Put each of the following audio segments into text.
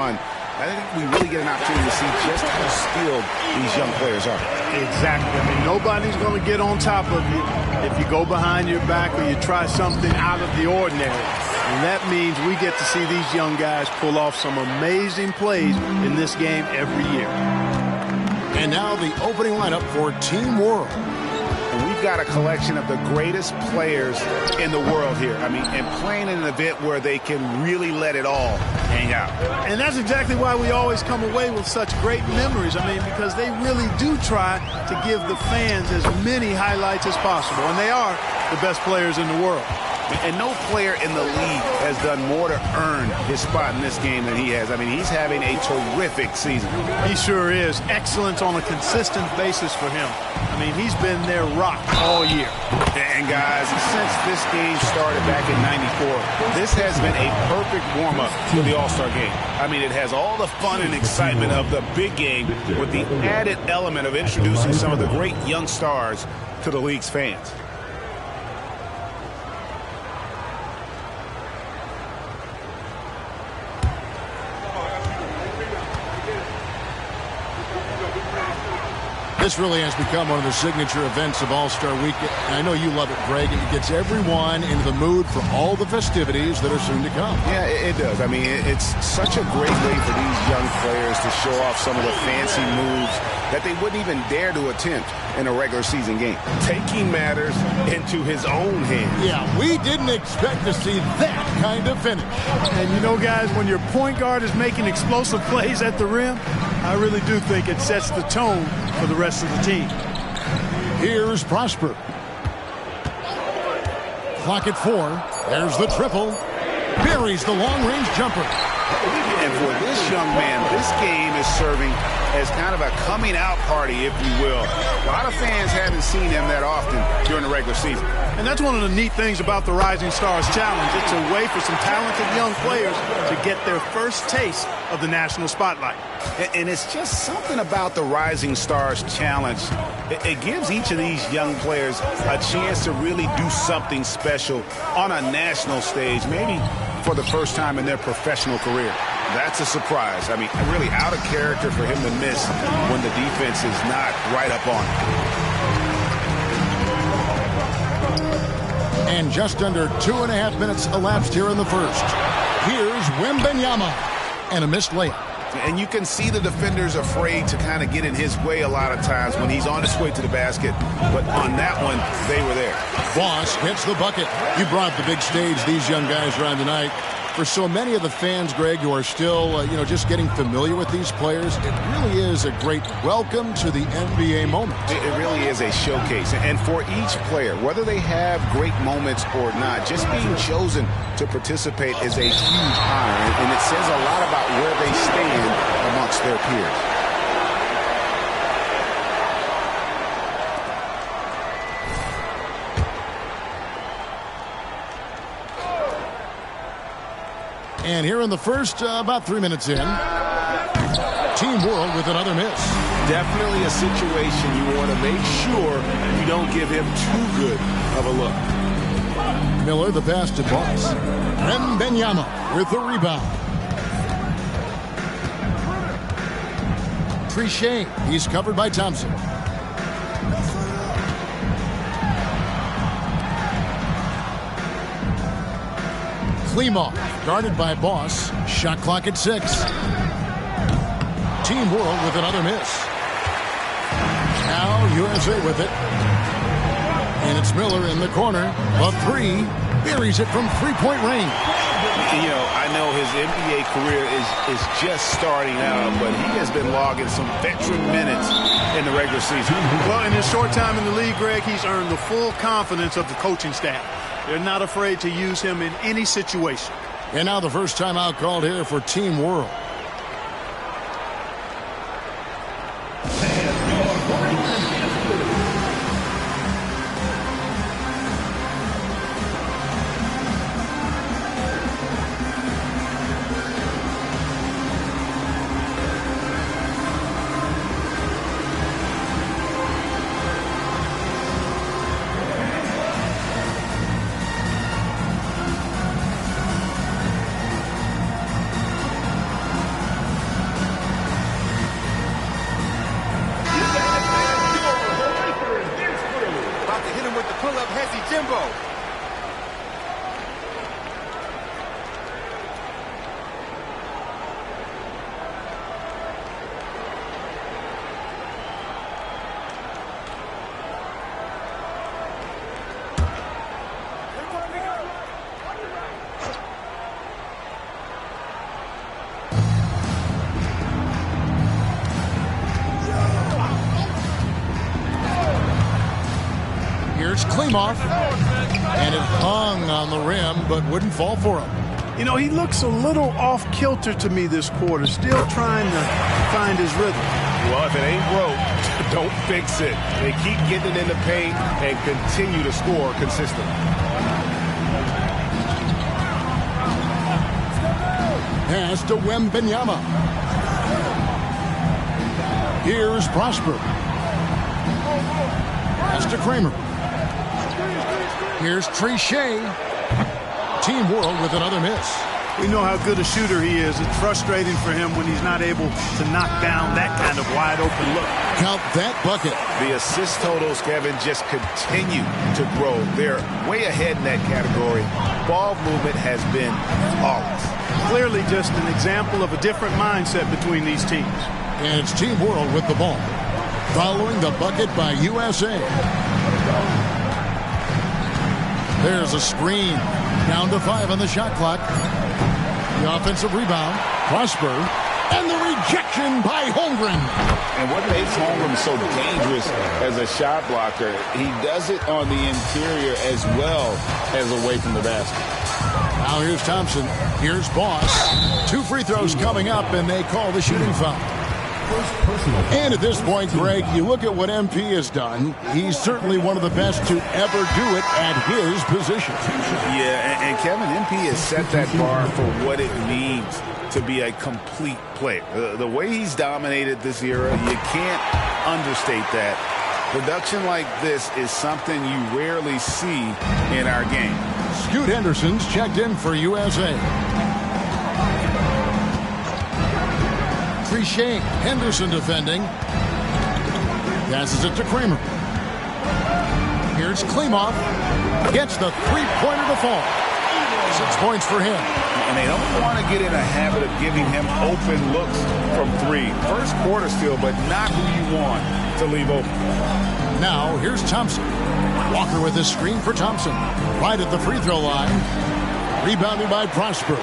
I think we really get an opportunity to see just how skilled these young players are. Exactly. I mean, nobody's going to get on top of you if you go behind your back or you try something out of the ordinary. And that means we get to see these young guys pull off some amazing plays in this game every year. And now the opening lineup for Team World. And we've got a collection of the greatest players in the world here. I mean, and playing in an event where they can really let it all hang out. And that's exactly why we always come away with such great memories. I mean, because they really do try to give the fans as many highlights as possible. And they are the best players in the world. And no player in the league has done more to earn his spot in this game than he has. I mean, he's having a terrific season. He sure is. Excellence on a consistent basis for him. I mean, he's been their rock all year. And guys, since this game started back in '94, this has been a perfect warm-up for the All-Star game. I mean, it has all the fun and excitement of the big game with the added element of introducing some of the great young stars to the league's fans. This really has become one of the signature events of All-Star Weekend. And I know you love it, Greg. It gets everyone into the mood for all the festivities that are soon to come. Yeah, it does. I mean, it's such a great way for these young players to show off some of the fancy moves that they wouldn't even dare to attempt in a regular season game. Taking matters into his own hands. Yeah, we didn't expect to see that kind of finish. And you know, guys, when your point guard is making explosive plays at the rim, I really do think it sets the tone for the rest of the team. Here's Prosper. Clock at 4. There's the triple. Buries the long-range jumper. And for this young man, this game is serving as kind of a coming out party, if you will. A lot of fans haven't seen him that often during the regular season. And that's one of the neat things about the Rising Stars Challenge. It's a way for some talented young players to get their first taste of the national spotlight. And it's just something about the Rising Stars Challenge. It gives each of these young players a chance to really do something special on a national stage, maybe for the first time in their professional career. That's a surprise. I mean, really out of character for him to miss when the defense is not right up on him. And just under 2.5 minutes elapsed here in the first. Here's Wembanyama and a missed layup. And you can see the defenders afraid to kind of get in his way a lot of times when he's on his way to the basket. But on that one, they were there. Boss hits the bucket. You brought the big stage these young guys around tonight. For so many of the fans, Greg, who are still, just getting familiar with these players, it really is a great welcome to the NBA moment. It really is a showcase. And for each player, whether they have great moments or not, just being chosen to participate is a huge honor. And it says a lot about where they stand amongst their peers. And here in the first, about 3 minutes in, Team World with another miss. Definitely a situation you want to make sure you don't give him too good of a look. Miller, the pass to Boss. Wembanyama with the rebound. Trichet, he's covered by Thompson. Klimov, guarded by Boss. Shot clock at 6. Team World with another miss. Now USA with it. And it's Miller in the corner. A 3. Buries it from three-point range. You know, I know his NBA career is just starting out, but he has been logging some veteran minutes in the regular season. Well, in his short time in the league, Greg, he's earned the full confidence of the coaching staff. They're not afraid to use him in any situation. And now the first timeout called here for Team World. Jesse Jimbo. Here's Klimov, and it hung on the rim, but wouldn't fall for him. You know, he looks a little off-kilter to me this quarter, still trying to find his rhythm. Well, if it ain't broke, don't fix it. They keep getting it in the paint and continue to score consistently. Pass to Wembanyama. Here's Prosper. Pass to Kramer. Here's Trichet. Team World with another miss. We know how good a shooter he is. It's frustrating for him when he's not able to knock down that kind of wide-open look. Count that bucket. The assist totals, Kevin, just continue to grow. They're way ahead in that category. Ball movement has been flawless. Clearly just an example of a different mindset between these teams. And it's Team World with the ball. Following the bucket by USA. There's a screen. Down to 5 on the shot clock. The offensive rebound. Prosper. And the rejection by Holmgren. And what makes Holmgren so dangerous as a shot blocker, he does it on the interior as well as away from the basket. Now here's Thompson. Here's Boss. 2 free throws coming up, and they call the shooting foul. And at this point, Greg, you look at what MP has done. He's certainly one of the best to ever do it at his position. Yeah, and Kevin, MP has set that bar for what it means to be a complete player. The way he's dominated this era, you can't understate that. Production like this is something you rarely see in our game. Scoot Henderson's checked in for USA. Trichet, Henderson defending. Passes it to Kramer. Here's Klimov. Gets the three-pointer to fall. 6 points for him. And they don't want to get in a habit of giving him open looks from 3. First quarter still, but not who you want to leave open. Now, here's Thompson. Walker with his screen for Thompson. Right at the free throw line. Rebounded by Prosper.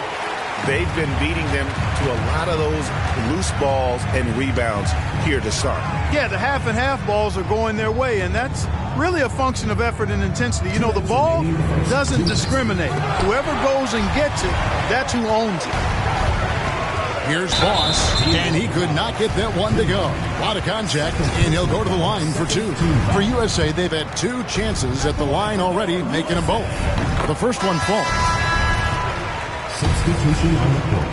They've been beating them to a lot of those loose balls and rebounds here to start. Yeah, the half and half balls are going their way, and that's really a function of effort and intensity. You know, the ball doesn't discriminate. Whoever goes and gets it, that's who owns it. Here's Boss, and he could not get that one to go. A lot of contact, and he'll go to the line for 2. For USA, they've had 2 chances at the line already, making them both. The first one falls. Substitution on the court.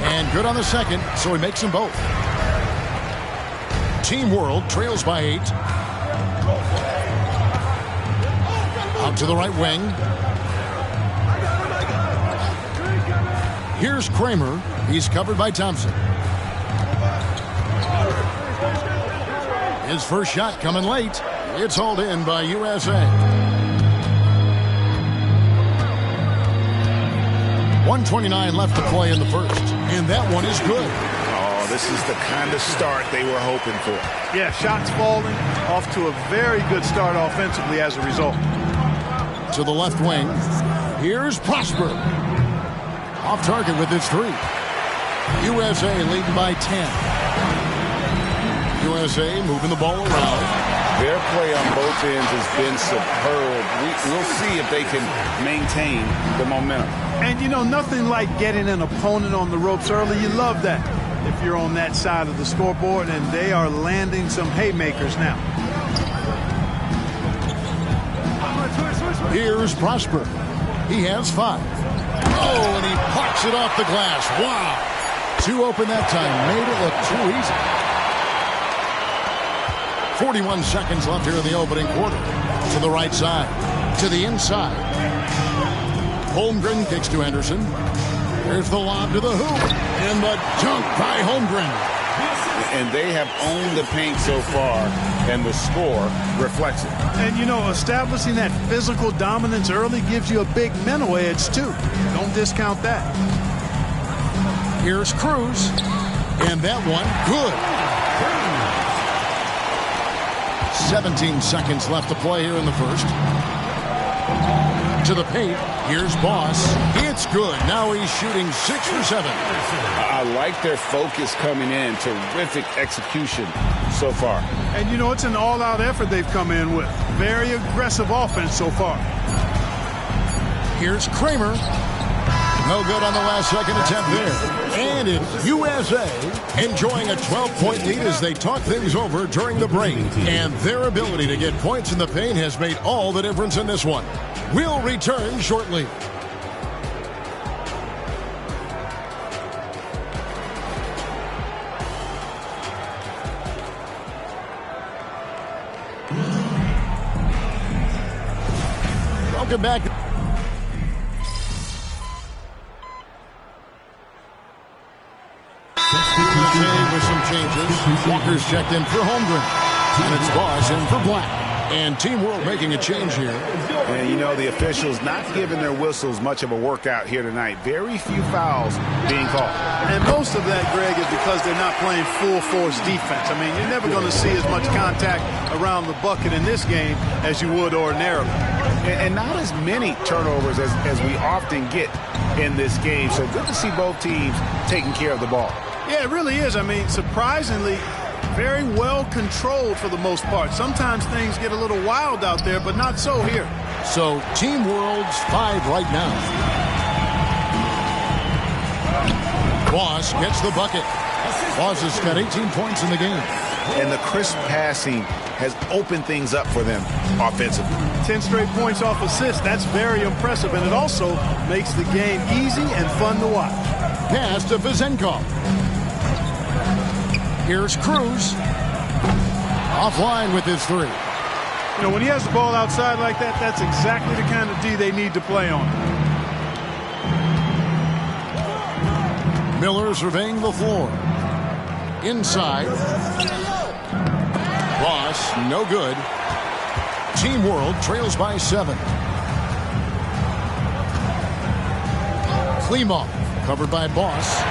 And good on the second, so he makes them both. Team World trails by 8. Out to the right wing. Here's Kramer. He's covered by Thompson. His first shot coming late. It's hauled in by USA. 1:29 left to play in the first. And that one is good. Oh, this is the kind of start they were hoping for. Yeah, shots falling. Off to a very good start offensively as a result. To the left wing. Here's Prosper. Off target with his 3. USA leading by 10. USA moving the ball around. Their play on both ends has been superb. We'll see if they can maintain the momentum. And, you know, nothing like getting an opponent on the ropes early. You love that if you're on that side of the scoreboard, and they are landing some haymakers now. Here's Prosper. He has 5. Oh, and he parks it off the glass. Wow. 2 open that time. Made it look too easy. 41 seconds left here in the opening quarter. To the right side. To the inside. Holmgren kicks to Henderson. There's the lob to the hoop. And the dunk by Holmgren. and they have owned the paint so far, and the score reflects it. And, you know, establishing that physical dominance early gives you a big mental edge, too. Don't discount that. Here's Cruz, and that one, good. 17 seconds left to play here in the first. To the paint. Here's Boss. It's good. Now he's shooting 6 for 7. I like their focus coming in. Terrific execution so far. And, you know, it's an all-out effort they've come in with. Very aggressive offense so far. Here's Kramer. No good on the last second attempt there. And it's USA enjoying a 12-point lead as they talk things over during the break. And their ability to get points in the paint has made all the difference in this one. We'll return shortly. Welcome back. With some changes. Walker's checked in for Holmgren. And it's Boss in for Black. And Team World making a change here. And, you know, the officials not giving their whistles much of a workout here tonight. Very few fouls being called. And most of that, Greg, is because they're not playing full-force defense. I mean, you're never going to see as much contact around the bucket in this game as you would ordinarily. And not as many turnovers as we often get in this game. So good to see both teams taking care of the ball. Yeah, it really is. I mean, surprisingly, very well controlled for the most part. Sometimes things get a little wild out there, but not so here. So Team World's 5 right now. Boss gets the bucket. Boss has got 18 points in the game. And the crisp passing has opened things up for them offensively. 10 straight points off assists. That's very impressive, and it also makes the game easy and fun to watch. Pass to Vezenkov. Here's Cruz. Offline with his 3. You know, when he has the ball outside like that, that's exactly the kind of D they need to play on. Miller surveying the floor. Inside. Ross, no good. Team World trails by 7. Klimov, covered by Boss.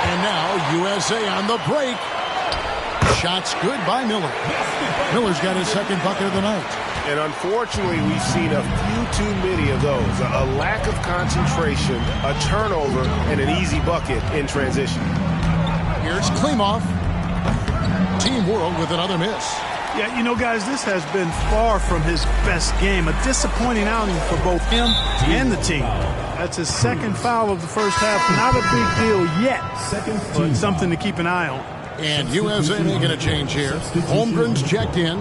And now USA on the break. Shots good by Miller. Miller's got his second bucket of the night. And unfortunately, we've seen a few too many of those. A lack of concentration, a turnover, and an easy bucket in transition. Here's Klimov. Team World with another miss. Yeah, you know, guys, this has been far from his best game. A disappointing outing for both him and the team. That's his second foul of the first half. Not a big deal yet, but something to keep an eye on. And USA making a change here. Holmgren's checked in.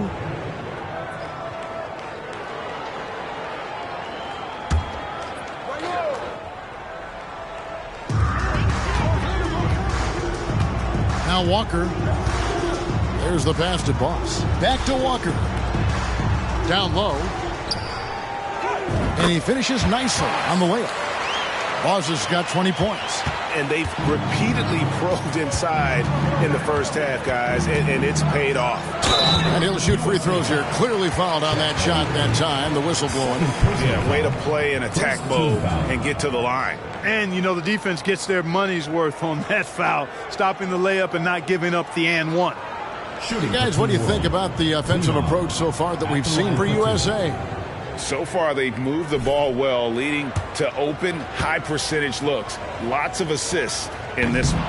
Now Walker. There's the pass to Boss. Back to Walker. Down low. And he finishes nicely on the layup. Boss has got 20 points. And they've repeatedly probed inside in the first half, guys, and it's paid off. And he'll shoot free throws here. Clearly fouled on that shot that time. The whistle blowing. Yeah, way to play in attack mode and get to the line. And, you know, the defense gets their money's worth on that foul, stopping the layup and not giving up the and one. Guys, what do you think about the offensive approach so far that we've seen for USA? So far, they've moved the ball well, leading to open, high-percentage looks. Lots of assists in this one.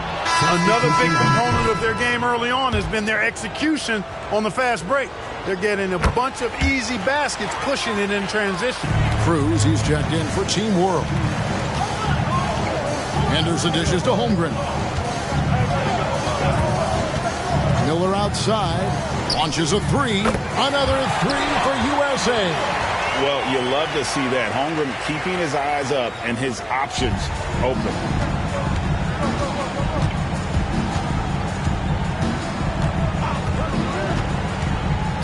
Another big component of their game early on has been their execution on the fast break. They're getting a bunch of easy baskets, pushing it in transition. Cruz, he's checked in for Team World. Henderson dishes to Holmgren. Miller outside. Launches a 3. Another 3 for USA. Well, you love to see that. Holmgren keeping his eyes up and his options open.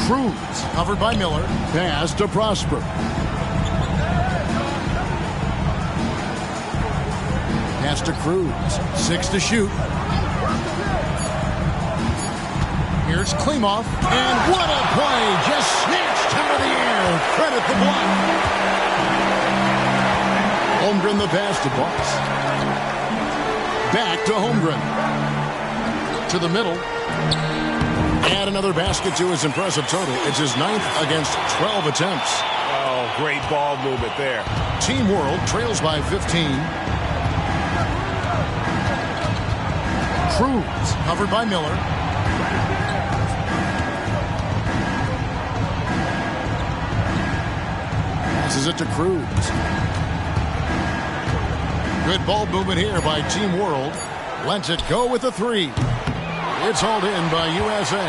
Cruz, covered by Miller. Pass to Prosper. Pass to Cruz. 6 to shoot. Here's Klimov, and what a play! Just snatched out of the air. Credit the block. Holmgren the pass to Boss. Back to Holmgren. To the middle. Add another basket to his impressive total. It's his 9th against 12 attempts. Oh, great ball movement there. Team World trails by 15. Cruz covered by Miller. Passes it to Cruz. Good ball movement here by Team World. Lets it go with a 3. It's hauled in by USA.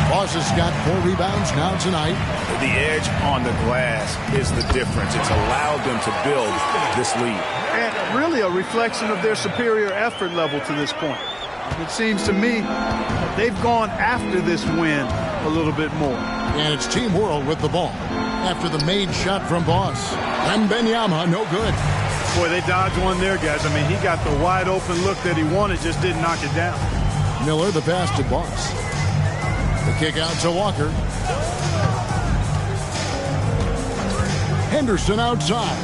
Boss has got 4 rebounds now tonight. The edge on the glass is the difference. It's allowed them to build this lead. And really a reflection of their superior effort level to this point. It seems to me they've gone after this win a little bit more. And it's Team World with the ball after the made shot from Boss. Wembanyama, no good. Boy, they dodged one there, guys. I mean, he got the wide open look that he wanted, just didn't knock it down. Miller, the pass to Boss. The kick out to Walker. Henderson outside.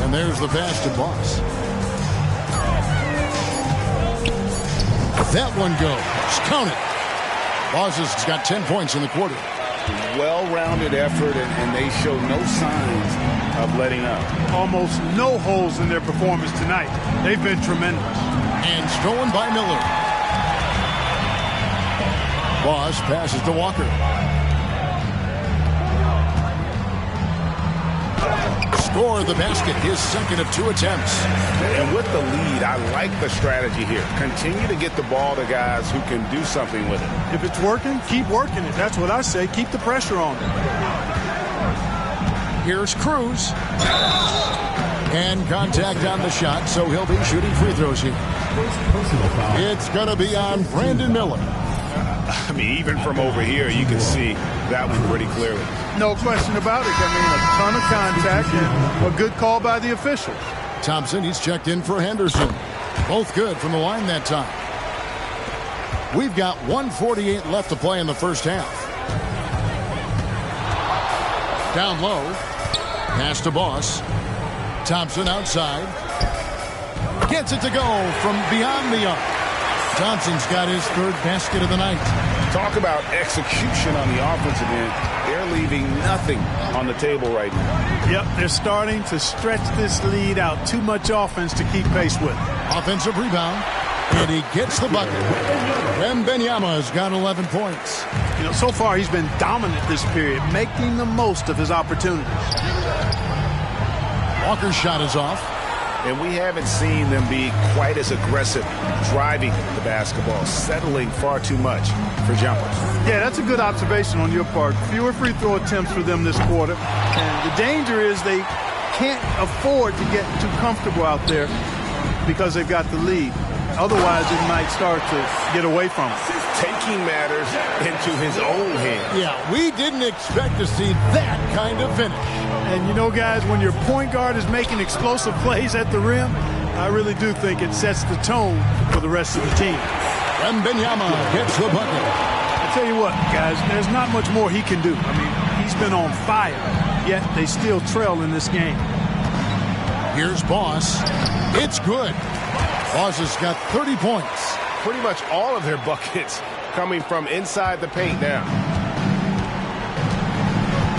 And there's the pass to Boss. That one goes. Count it. Boss has got 10 points in the quarter. Well-rounded effort, and they show no signs of letting up. Almost no holes in their performance tonight. They've been tremendous. And stolen by Miller. Boss passes to Walker. Score the basket, his 2nd of 2 attempts. And with the lead, I like the strategy here. Continue to get the ball to guys who can do something with it. If it's working, keep working it. That's what I say. Keep the pressure on them. Here's Cruz. And contact on the shot, so he'll be shooting free throws here. It's going to be on Brandon Miller. I mean, even from over here, you can see that one pretty clearly. No question about it. I mean, a ton of contact and a good call by the official. Thompson, he's checked in for Henderson. Both good from the line that time. We've got 1:48 left to play in the first half. Down low. Pass to Boss. Thompson outside. Gets it to go from beyond the arc. Thompson's got his 3rd basket of the night. Talk about execution on the offensive end. They're leaving nothing on the table right now. Yep, they're starting to stretch this lead out. Too much offense to keep pace with. Offensive rebound. And he gets the bucket. Wembanyama has got 11 points. You know, so far he's been dominant this period, making the most of his opportunities. Walker's shot is off. And we haven't seen them be quite as aggressive driving the basketball, settling far too much for jumpers. Yeah, that's a good observation on your part. Fewer free throw attempts for them this quarter. And the danger is they can't afford to get too comfortable out there because they've got the lead. Otherwise, it might start to get away from him. Taking matters into his own hands. Yeah, we didn't expect to see that kind of finish. And you know, guys, when your point guard is making explosive plays at the rim, I really do think it sets the tone for the rest of the team. Wembanyama gets the bucket. I tell you what, guys, there's not much more he can do. I mean, he's been on fire, yet they still trail in this game. Here's Boss. It's good. Boss has got 30 points. Pretty much all of their buckets coming from inside the paint now.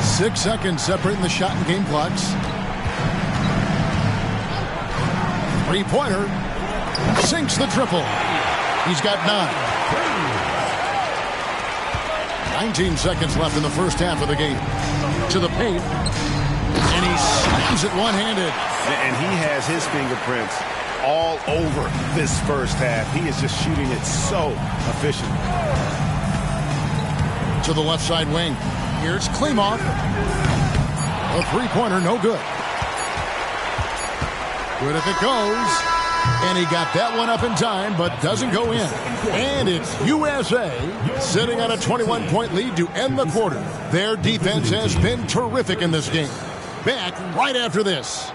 6 seconds separating the shot and game clocks. 3-pointer. Sinks the triple. He's got 9. 19 seconds left in the first half of the game. To the paint. And he slams it one-handed. And he has his fingerprints all over this first half. He is just shooting it so efficient. To the left side wing. Here's Klimov. A 3-pointer, no good. Good if it goes. And he got that one up in time, but doesn't go in. And it's USA sitting on a 21-point lead to end the quarter. Their defense has been terrific in this game. Back right after this.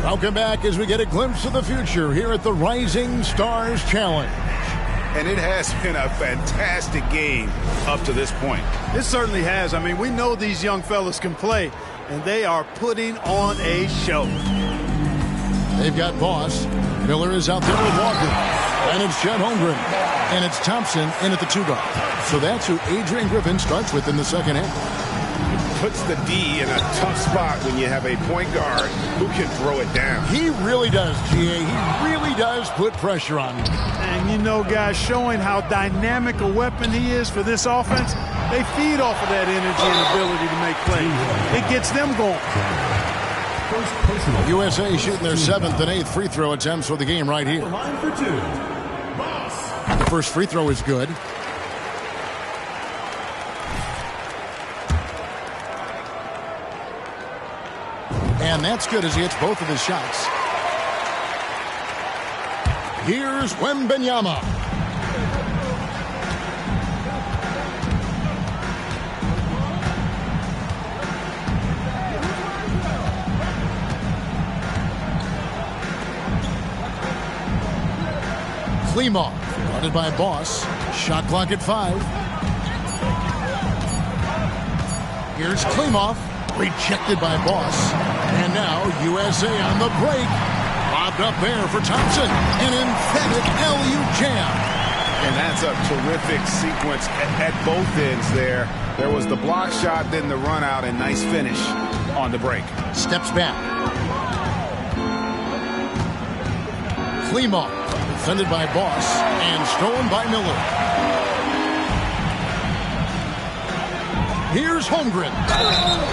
Welcome back as we get a glimpse of the future here at the Rising Stars Challenge. And it has been a fantastic game up to this point. It certainly has. I mean, we know these young fellas can play, and they are putting on a show. They've got Boss. Miller is out there with Walker. And it's Chet Holmgren. And it's Thompson in at the 2-guard. So that's who Adrian Griffin starts with in the second half. Puts the D in a tough spot when you have a point guard who can throw it down. He really does, GA. He really does put pressure on him. And you know, guys, showing how dynamic a weapon he is for this offense, they feed off of that energy and ability to make plays. It gets them going. USA shooting their 7th and 8th free throw attempts for the game right here. The first free throw is good. And that's good as he hits both of his shots. Here's Wembanyama. Klimov, guarded by Boss. Shot clock at 5. Here's Klimov, rejected by Boss. And now USA on the break. Lobbed up there for Thompson. An emphatic LU jam. And that's a terrific sequence at both ends there. There was the block shot, then the run out, and nice finish on the break. Steps back. Klimov, defended by Boss, and stolen by Miller. Here's Holmgren.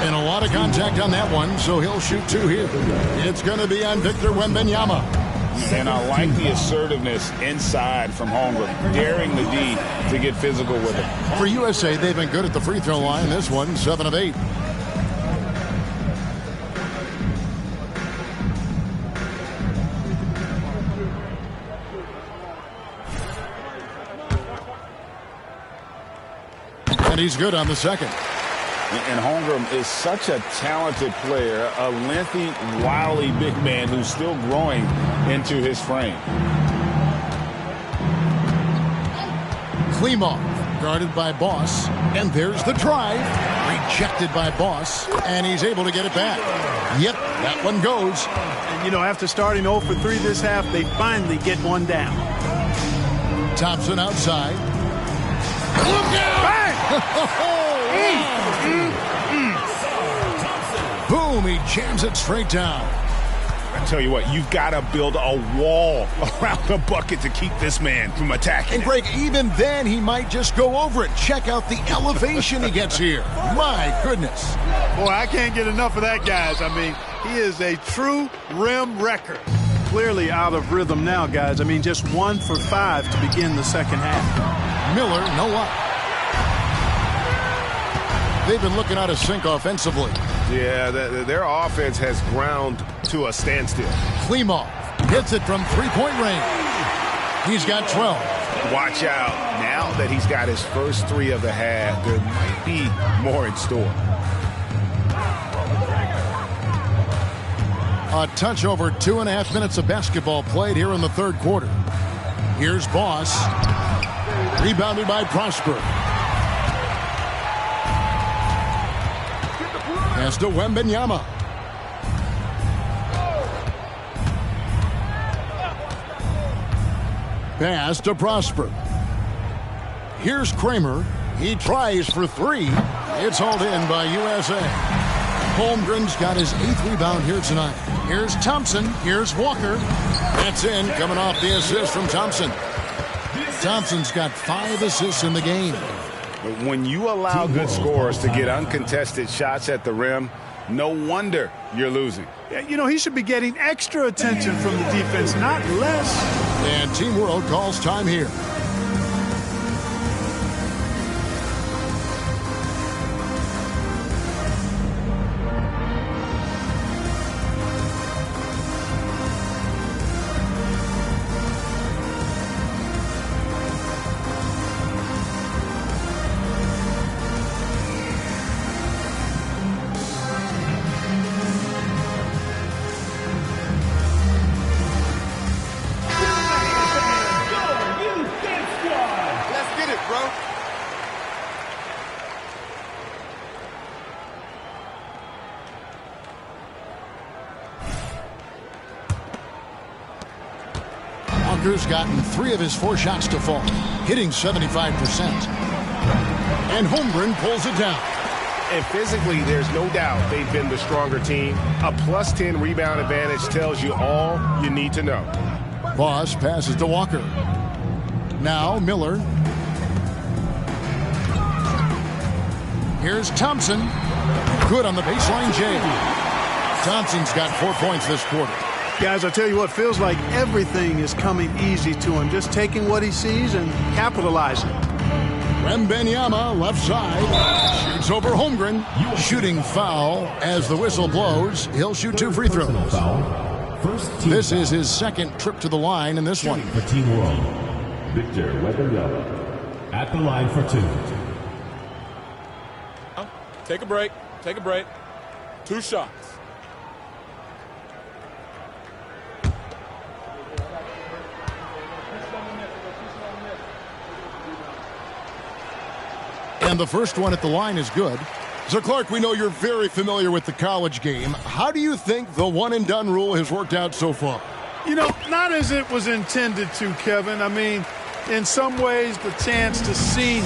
And a lot of contact on that one, so he'll shoot 2 here. It's going to be on Victor Wembanyama. And I like the assertiveness inside from Holmgren, daring the D to get physical with it. For USA, they've been good at the free throw line. This one, 7 of 8. And he's good on the second. And Holmgren is such a talented player, a lengthy, wily big man who's still growing into his frame. Klimov, guarded by Boss. And there's the drive. Rejected by Boss. And he's able to get it back. Yep, that one goes. And, you know, after starting 0 for 3 this half, they finally get one down. Thompson outside. Look out! Boom, he jams it straight down. I tell you what, you've got to build a wall around the bucket to keep this man from attacking. And Greg, even then, he might just go over it. Check out the elevation he gets here. My goodness. Boy, I can't get enough of that, guys. I mean, he is a true rim wrecker. Clearly out of rhythm now, guys. I mean, just 1 for 5 to begin the second half. Miller, no luck. They've been looking out of sync offensively. Yeah, their offense has ground to a standstill. Klimov hits it from three-point range. He's got 12. Watch out. Now that he's got his first 3 of the half, there might be more in store. A touch over 2.5 minutes of basketball played here in the third quarter. Here's Boss. Rebounded by Prosper. Pass to Wembanyama. Pass to Prosper. Here's Kramer. He tries for 3. It's hauled in by USA. Holmgren's got his 8th rebound here tonight. Here's Thompson. Here's Walker. That's in, coming off the assist from Thompson. Thompson's got 5 assists in the game. When you allow good scorers to get uncontested shots at the rim, no wonder you're losing. You know, he should be getting extra attention from the defense, not less. And Team World calls time here. bro. Walker's gotten 3 of his 4 shots to fall, hitting 75%. And Holmgren pulls it down. And physically, there's no doubt they've been the stronger team. A +10 rebound advantage tells you all you need to know. Boss passes to Walker. Now Miller. Here's Thompson. Good on the baseline, Jay. Thompson's got 4 points this quarter. Guys, I tell you what, feels like everything is coming easy to him. Just taking what he sees and capitalizing. Wembanyama, left side, shoots over Holmgren. Shooting foul as the whistle blows. He'll shoot 2 free throws. This is his second trip to the line in this one. For Team World, Victor Wembanyama at the line for 2. Take a break. Take a break. 2 shots. And the first one at the line is good. So, Clark, we know you're very familiar with the college game. How do you think the one-and-done rule has worked out so far? You know, not as it was intended to, Kevin. I mean, in some ways, the chance to see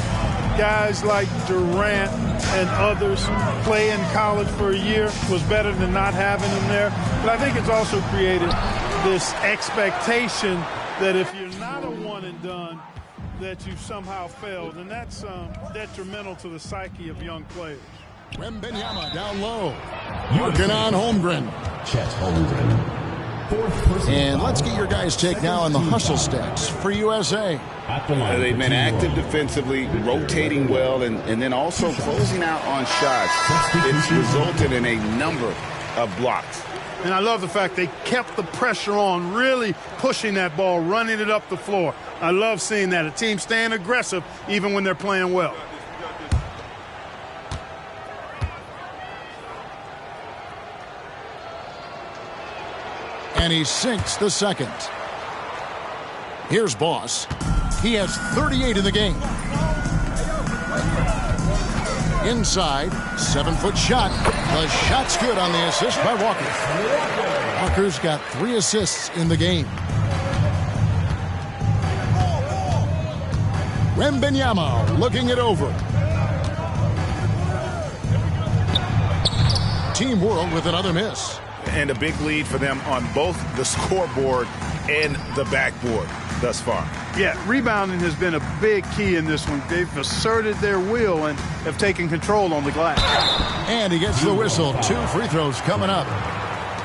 guys like Durant and others play in college for a year was better than not having them there. But I think it's also created this expectation that if you're not a one-and-done, that you've somehow failed, and that's detrimental to the psyche of young players. Wembanyama down low. Working on Holmgren. Chet Holmgren. And let's get your guys' take now on the hustle stats for USA. They've been active defensively, rotating well, and then also closing out on shots. It's resulted in a number of blocks. And I love the fact they kept the pressure on, really pushing that ball, running it up the floor. I love seeing that. A team staying aggressive even when they're playing well. And he sinks the second. Here's Boss. He has 38 in the game. Inside, 7-foot shot. The shot's good on the assist by Walker. Walker's got 3 assists in the game. Wembanyama looking it over. Team World with another miss. And a big lead for them on both the scoreboard and the backboard thus far. Yeah, rebounding has been a big key in this one. They've asserted their will and have taken control on the glass. And he gets the whistle. 2 free throws coming up.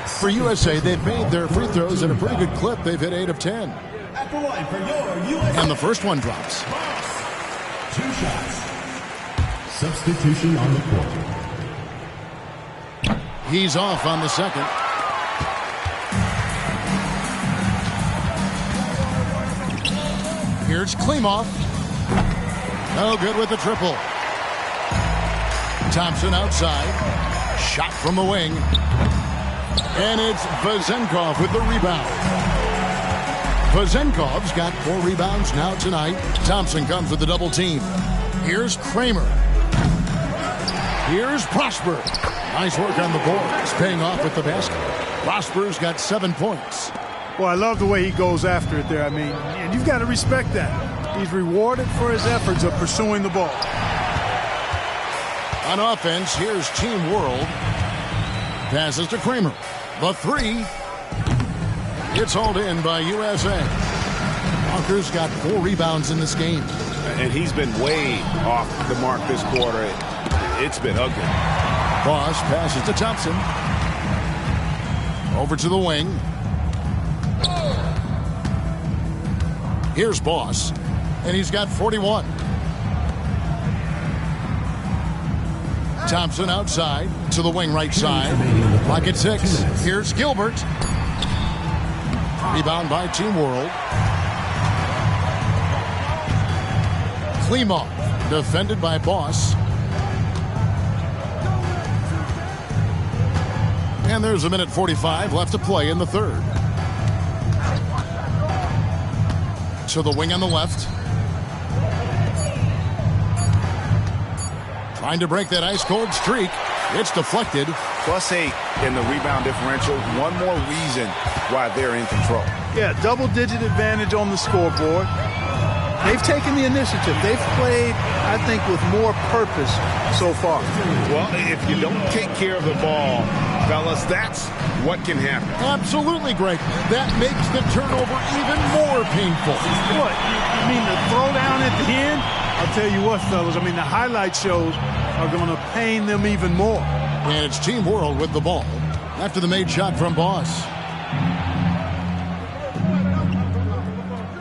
For USA, they've made their free throws at a pretty good clip. They've hit 8 of 10. At the line for your USA. And the first one drops. 2 shots. Substitution on the court. He's off on the second. Here's Klimov. No good with the triple. Thompson outside. Shot from the wing. And it's Vezenkov with the rebound. Vezenkov's got 4 rebounds now tonight. Thompson comes with the double team. Here's Kramer. Here's Prosper. Nice work on the boards, paying off with the basket. Prosper's got 7 points. Well, I love the way he goes after it there. I mean, and you've got to respect that. He's rewarded for his efforts of pursuing the ball. On offense, here's Team World. Passes to Kramer. The 3. It's hauled in by USA. Walker's got 4 rebounds in this game. And he's been way off the mark this quarter. It's been ugly. Boss passes to Thompson. Over to the wing. Here's Boss. And he's got 41. Thompson outside to the wing right side. Clock at 6. Here's Gilbert. Rebound by Team World. Klimov defended by Boss. And there's 1:45 left to play in the third. To the wing on the left. Trying to break that ice-cold streak. It's deflected. +8 in the rebound differential. One more reason why they're in control. Yeah, double-digit advantage on the scoreboard. They've taken the initiative. They've played, I think, with more purpose so far. Well, if you don't take care of the ball, fellas, that's what can happen. Absolutely, Greg. That makes the turnover even more painful. What? You mean the throwdown at the end? I'll tell you what, fellas. I mean, the highlight shows are going to pain them even more. And it's Team World with the ball after the made shot from Boss.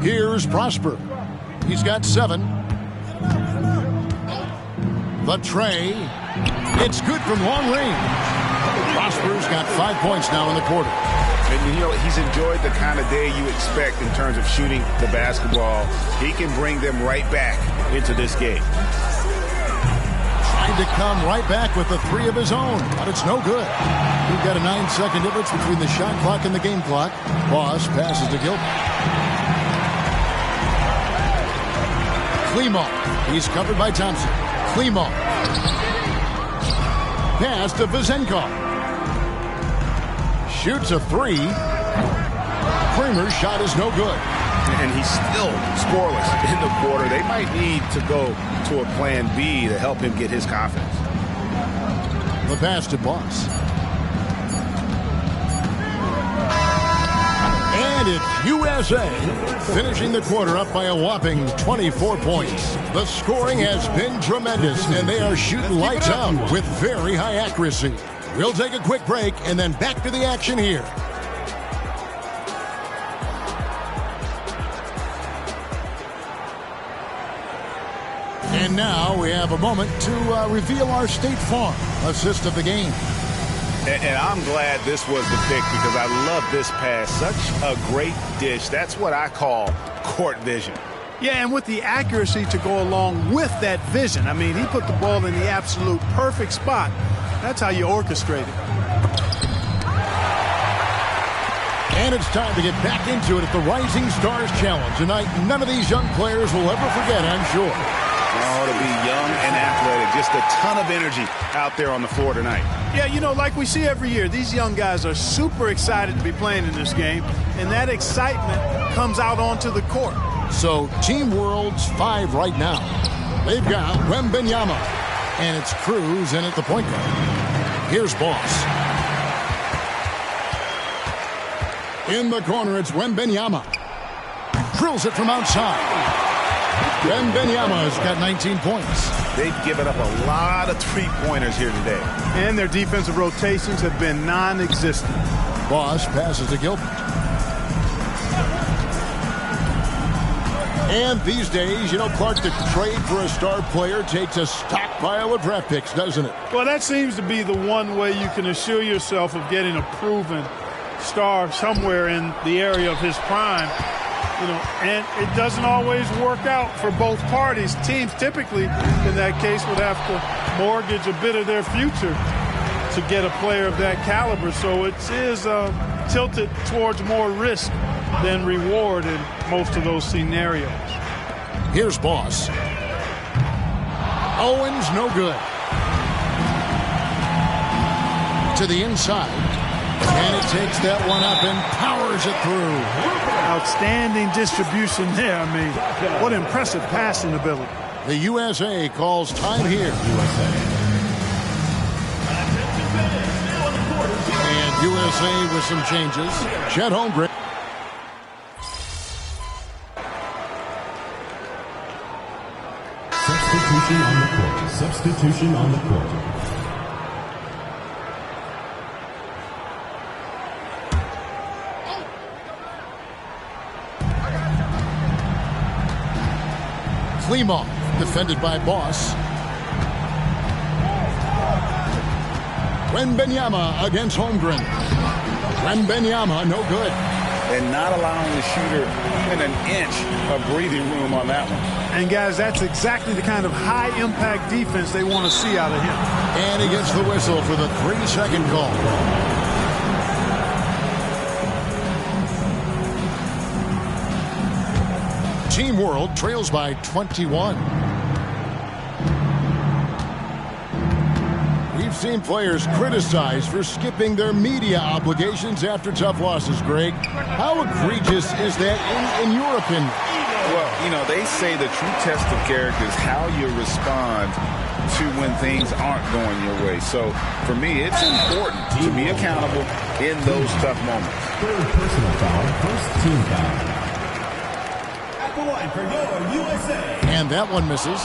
Here's Prosper. He's got 7. The tray. It's good from long range. Prosper's got 5 points now in the quarter. And, you know, he's enjoyed the kind of day you expect in terms of shooting the basketball. He can bring them right back into this game. Trying to come right back with the 3 of his own, but it's no good. We've got a 9-second difference between the shot clock and the game clock. Boss passes to Gilbert. Klimo. He's covered by Thompson. Klimo. Pass to Vizenko. Shoots a 3. Kramer's shot is no good. And he's still scoreless in the quarter. They might need to go to a plan B to help him get his confidence. The pass to Boss. And it's USA finishing the quarter up by a whopping 24 points. The scoring has been tremendous, and they are shooting lights out with very high accuracy. We'll take a quick break and then back to the action here. And now we have a moment to reveal our State Farm assist of the game. And I'm glad this was the pick because I love this pass. Such a great dish. That's what I call court vision. Yeah, and with the accuracy to go along with that vision. I mean, he put the ball in the absolute perfect spot. That's how you orchestrate it. And it's time to get back into it at the Rising Stars Challenge. Tonight, none of these young players will ever forget, I'm sure. Oh, to be young and athletic. Just a ton of energy out there on the floor tonight. Yeah, you know, like we see every year, these young guys are super excited to be playing in this game, and that excitement comes out onto the court. So, Team World's 5 right now. They've got Wembanyama, and it's Cruz in at the point guard. Here's Boss. In the corner, it's Wembanyama. Drills it from outside. Wembanyama's got 19 points. They've given up a lot of three-pointers here today. And their defensive rotations have been non-existent. Boss passes to Gilbert. And these days, you know, Clark, the trade for a star player takes a stockpile of draft picks, doesn't it? Well, that seems to be the one way you can assure yourself of getting a proven star somewhere in the area of his prime. You know, and it doesn't always work out for both parties. Teams typically, in that case, would have to mortgage a bit of their future to get a player of that caliber. So it is tilted towards more risk than reward in most of those scenarios. Here's Boss. Owens, no good. To the inside. And it takes that one up and powers it through. Outstanding distribution there. I mean, what impressive passing ability. The USA calls time here. And USA with some changes. Chet Holmgren. Substitution on the court. Substitution on the court. Klimo, defended by Boss. Wembanyama against Holmgren. Wembanyama, no good. And not allowing the shooter even an inch of breathing room on that one. And, guys, that's exactly the kind of high-impact defense they want to see out of him. And he gets the whistle for the 3-second call. Team World trails by 21. We've seen players criticized for skipping their media obligations after tough losses, Greg. How egregious is that in your opinion? Well, you know, they say the true test of character is how you respond to when things aren't going your way. So, for me, it's important to be accountable in those tough moments. Third personal foul, first team foul. At the line for your USA. And that one misses.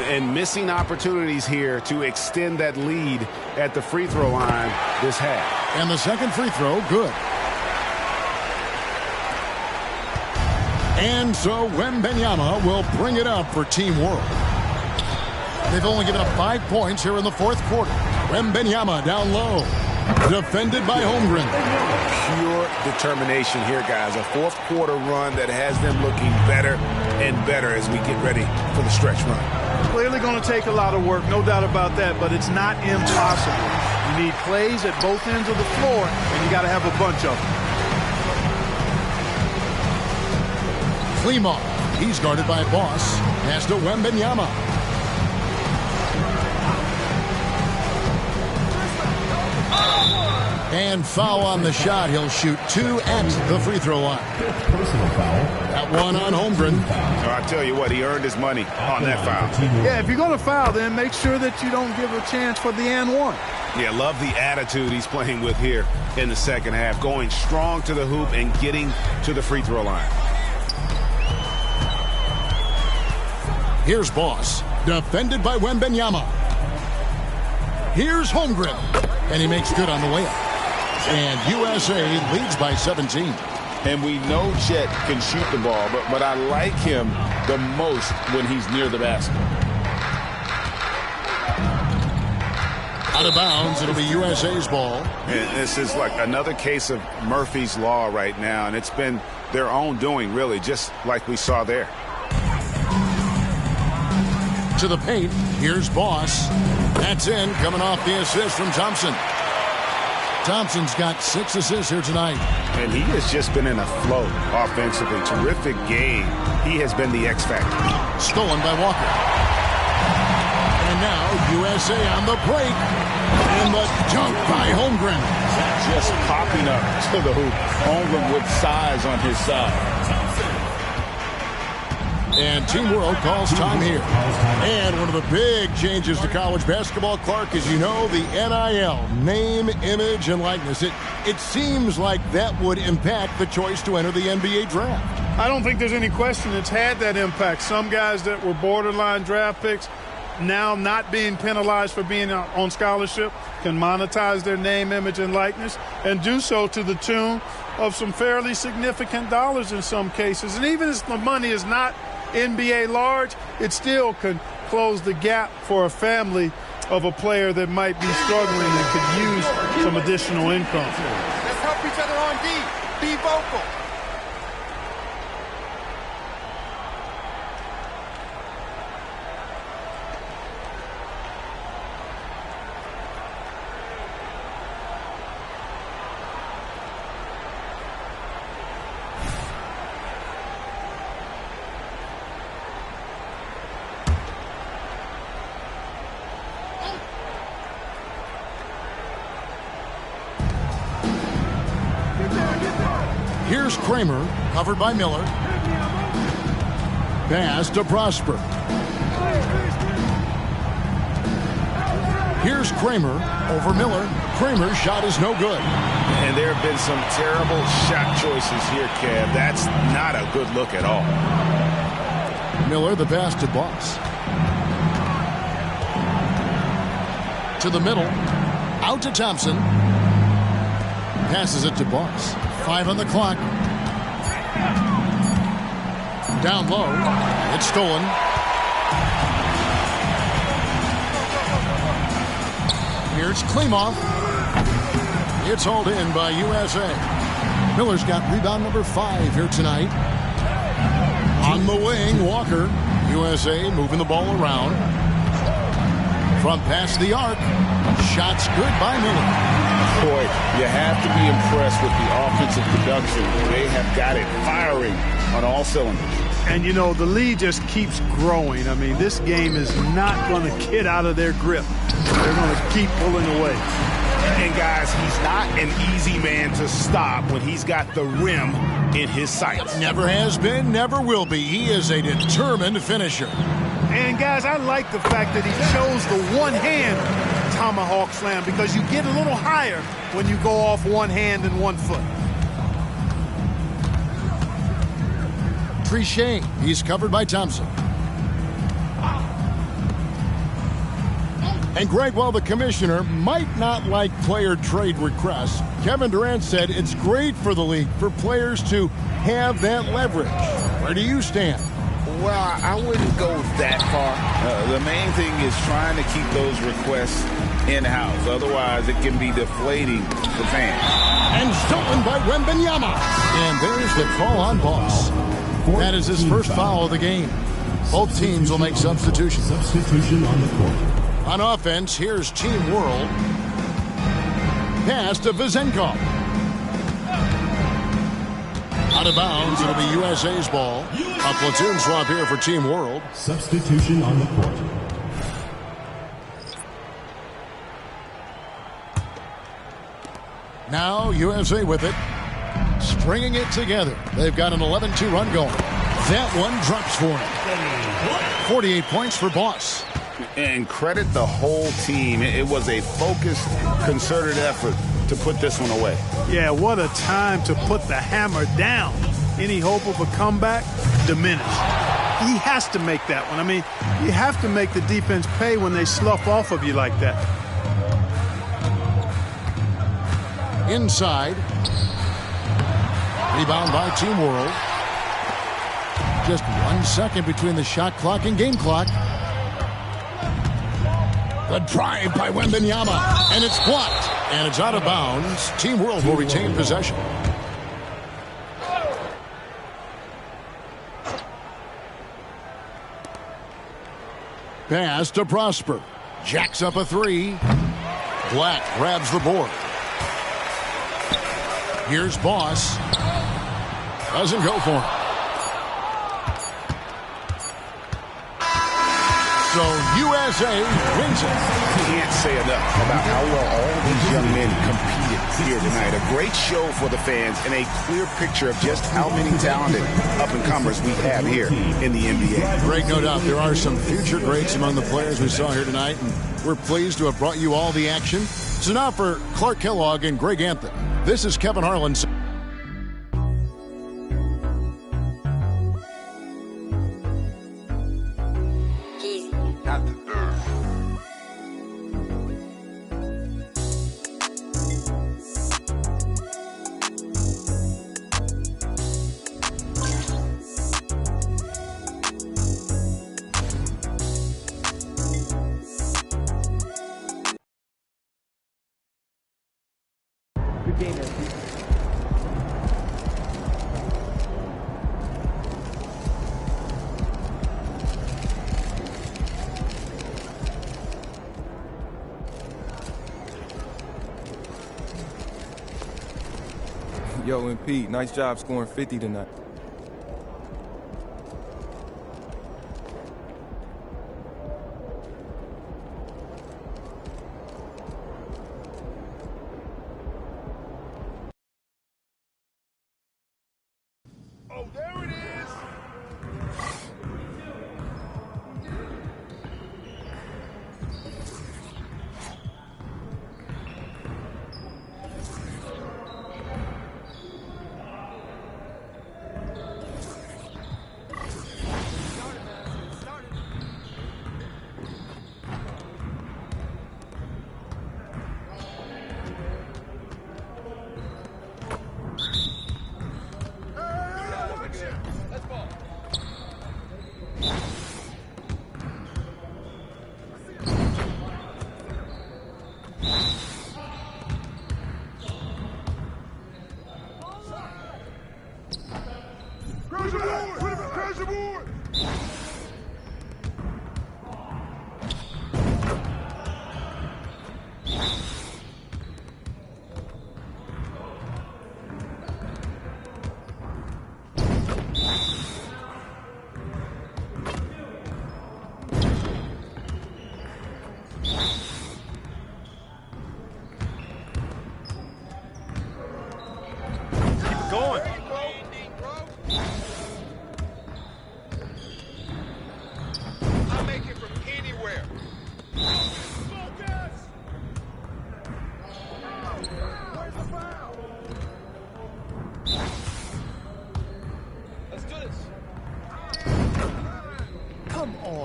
And missing opportunities here to extend that lead at the free throw line this half. And the second free throw, good. And so Wembanyama will bring it up for Team World. They've only given up 5 points here in the fourth quarter. Wembanyama down low. Defended by Holmgren. Pure determination here, guys. A fourth quarter run that has them looking better and better as we get ready for the stretch run. Clearly going to take a lot of work, no doubt about that, but it's not impossible. You need plays at both ends of the floor, and you got to have a bunch of them. Klima, he's guarded by Boss. Pass to Wembanyama. And foul on the shot. He'll shoot 2 at the free throw line. Personal foul. That one on Holmgren. So I tell you what, he earned his money on that foul. Yeah, if you're going to foul, then make sure that you don't give a chance for the and one. Yeah, love the attitude he's playing with here in the second half. Going strong to the hoop and getting to the free throw line. Here's Boss. Defended by Wembanyama. Here's Holmgren. And he makes good on the layup. And USA leads by 17. And we know Chet can shoot the ball, but I like him the most when he's near the basket. Out of bounds, it'll be USA's ball. And this is like another case of Murphy's Law right now, and it's been their own doing, really, just like we saw there. To the paint, here's Boss. That's in, coming off the assist from Thompson. Thompson's got 6 assists here tonight. And he has just been in a flow offensively. Terrific game. He has been the X factor. Stolen by Walker. And now USA on the break. And the dunk by Holmgren. Just popping up to the hoop. Holmgren with size on his side. And Team World calls time here. And one of the big changes to college basketball, Clark, as you know, the NIL, name, image, and likeness. It seems like that would impact the choice to enter the NBA draft. I don't think there's any question it's had that impact. Some guys that were borderline draft picks now not being penalized for being on scholarship can monetize their name, image, and likeness and do so to the tune of some fairly significant dollars in some cases. And even if the money is not NBA large, it still can close the gap for a family of a player that might be struggling and could use some additional income. Let's help each other on D. Be vocal. Here's Kramer, covered by Miller. Pass to Prosper. Here's Kramer over Miller. Kramer's shot is no good. And there have been some terrible shot choices here, Kev. That's not a good look at all. Miller, the pass to Boss. To the middle. Out to Thompson. Passes it to Boss. 5 on the clock. Down low. It's stolen. Here's Klima. It's hauled in by USA. Miller's got rebound number 5 here tonight. On the wing, Walker. USA moving the ball around. From past the arc. Shots good by Miller. Boy, you have to be impressed with the offensive production. They have got it firing on all cylinders. And, you know, the lead just keeps growing. I mean, this game is not going to get out of their grip. They're going to keep pulling away. And, guys, he's not an easy man to stop when he's got the rim in his sights. Never has been, never will be. He is a determined finisher. And, guys, I like the fact that he chose the one-hand tomahawk slam because you get a little higher when you go off one hand and 1 foot. Trichet, he's covered by Thompson. And Greg, while the commissioner might not like player trade requests, Kevin Durant said it's great for the league for players to have that leverage. Where do you stand? Well, I wouldn't go that far. The main thing is trying to keep those requests in-house. Otherwise, it can be deflating for fans. And stolen by Wembanyama. And there's the call on Boss. That is his first foul of the game. Both teams will make substitutions. Substitution on the court. On offense, here's Team World. Pass to Vezenkov. Out of bounds, it'll be USA's ball. A platoon swap here for Team World. Substitution on the court. Now USA with it. Stringing it together. They've got an 11-2 run going. That one drops for him. 48 points for Boss. And credit the whole team. It was a focused, concerted effort to put this one away. Yeah, what a time to put the hammer down. Any hope of a comeback? Diminished. He has to make that one. I mean, you have to make the defense pay when they slough off of you like that. Inside. Rebound by Team World. Just 1 second between the shot clock and game clock. The drive by Wembanyama, and it's blocked, and it's out of bounds. Team World will retain possession. Pass to Prosper. Jacks up a three. Black grabs the board. Here's Boss. Doesn't go for him. So USA wins it. Can't say enough about how well all these young men competed here tonight. A great show for the fans and a clear picture of just how many talented up-and-comers we have here in the NBA. Greg, no doubt there are some future greats among the players we saw here tonight, and we're pleased to have brought you all the action. So now for Clark Kellogg and Greg Anthony, this is Kevin Harlan. Yo, and Pete, nice job scoring 50 tonight. Oh, there it is.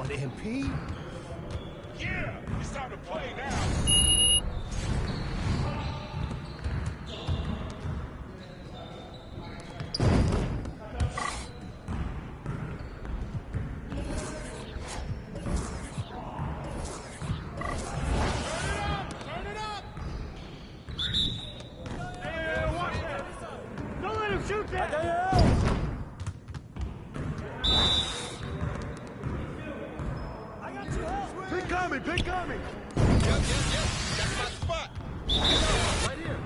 on, MP. Yeah, it's time to play now. Pick on me. Yep. That's my spot. Right here.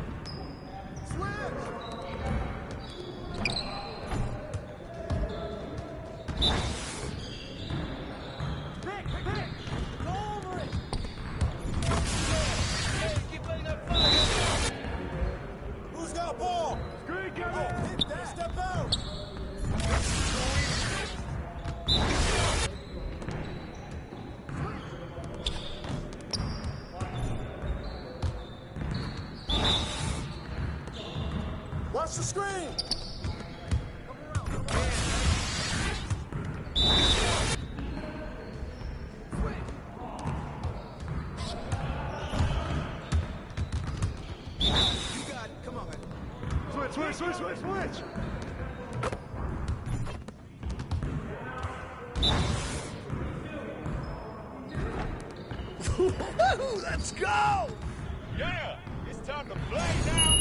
Switch. Pick. Go over it. Hey, keep letting that fire. Who's got a ball? Screen coming. Oh, hit that. Step out. Watch the screen! You got it. Come on, man. Switch! Let's go! Yeah, it's time to play now.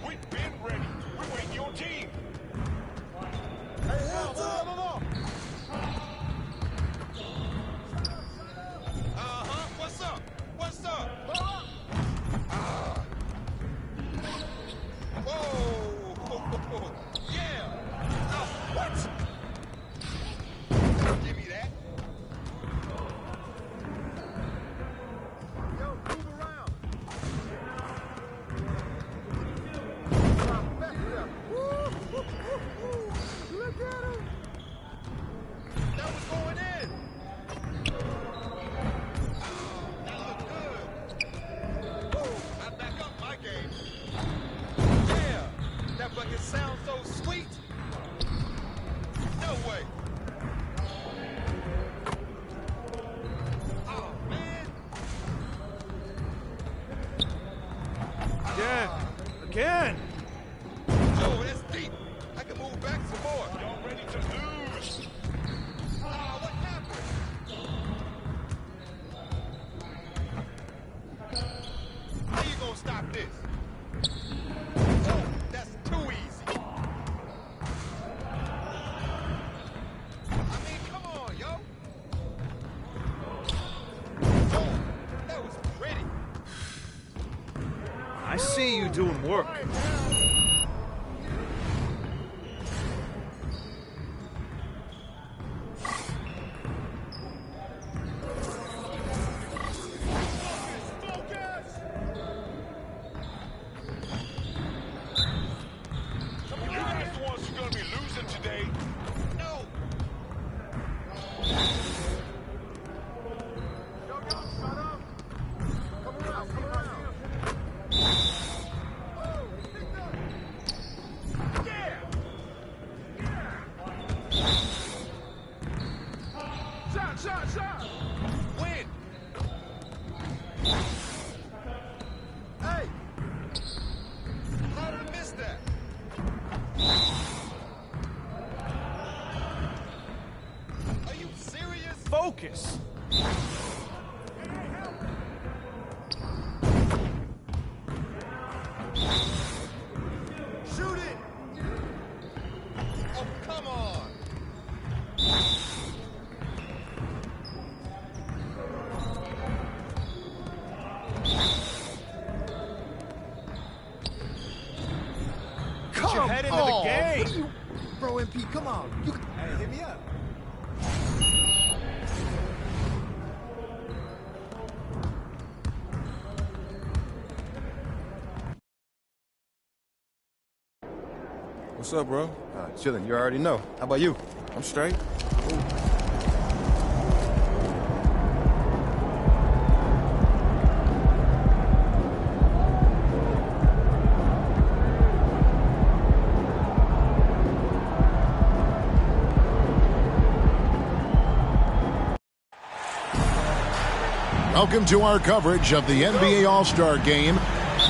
We've been ready. We're waiting your team. Hey, hands up! What's up? Whoa! Yeah! What? Give me that. Yo, move around. Look at him. That was going in. That looked good. I back up my game. Yeah, that bucket sounds so sweet. No way. Oh, man. Again. Oh, that's deep. I can move back some more. Y'all ready to lose? Oh, what happened? How you gonna stop this? Oh, that's too easy. I mean, come on, yo. Oh, that was pretty. I see you doing work. You guys the ones who are gonna be losing today. No. Yo, shut up. Come around. Shot. Win. Hey. How did I miss that? Are you serious? Focus. Shoot it. Oh, come on. Get your head into the game. Bro, MP, come on. Hey, hit me up. What's up, bro? Chilling. You already know. How about you? I'm straight. Welcome to our coverage of the NBA All-Star Game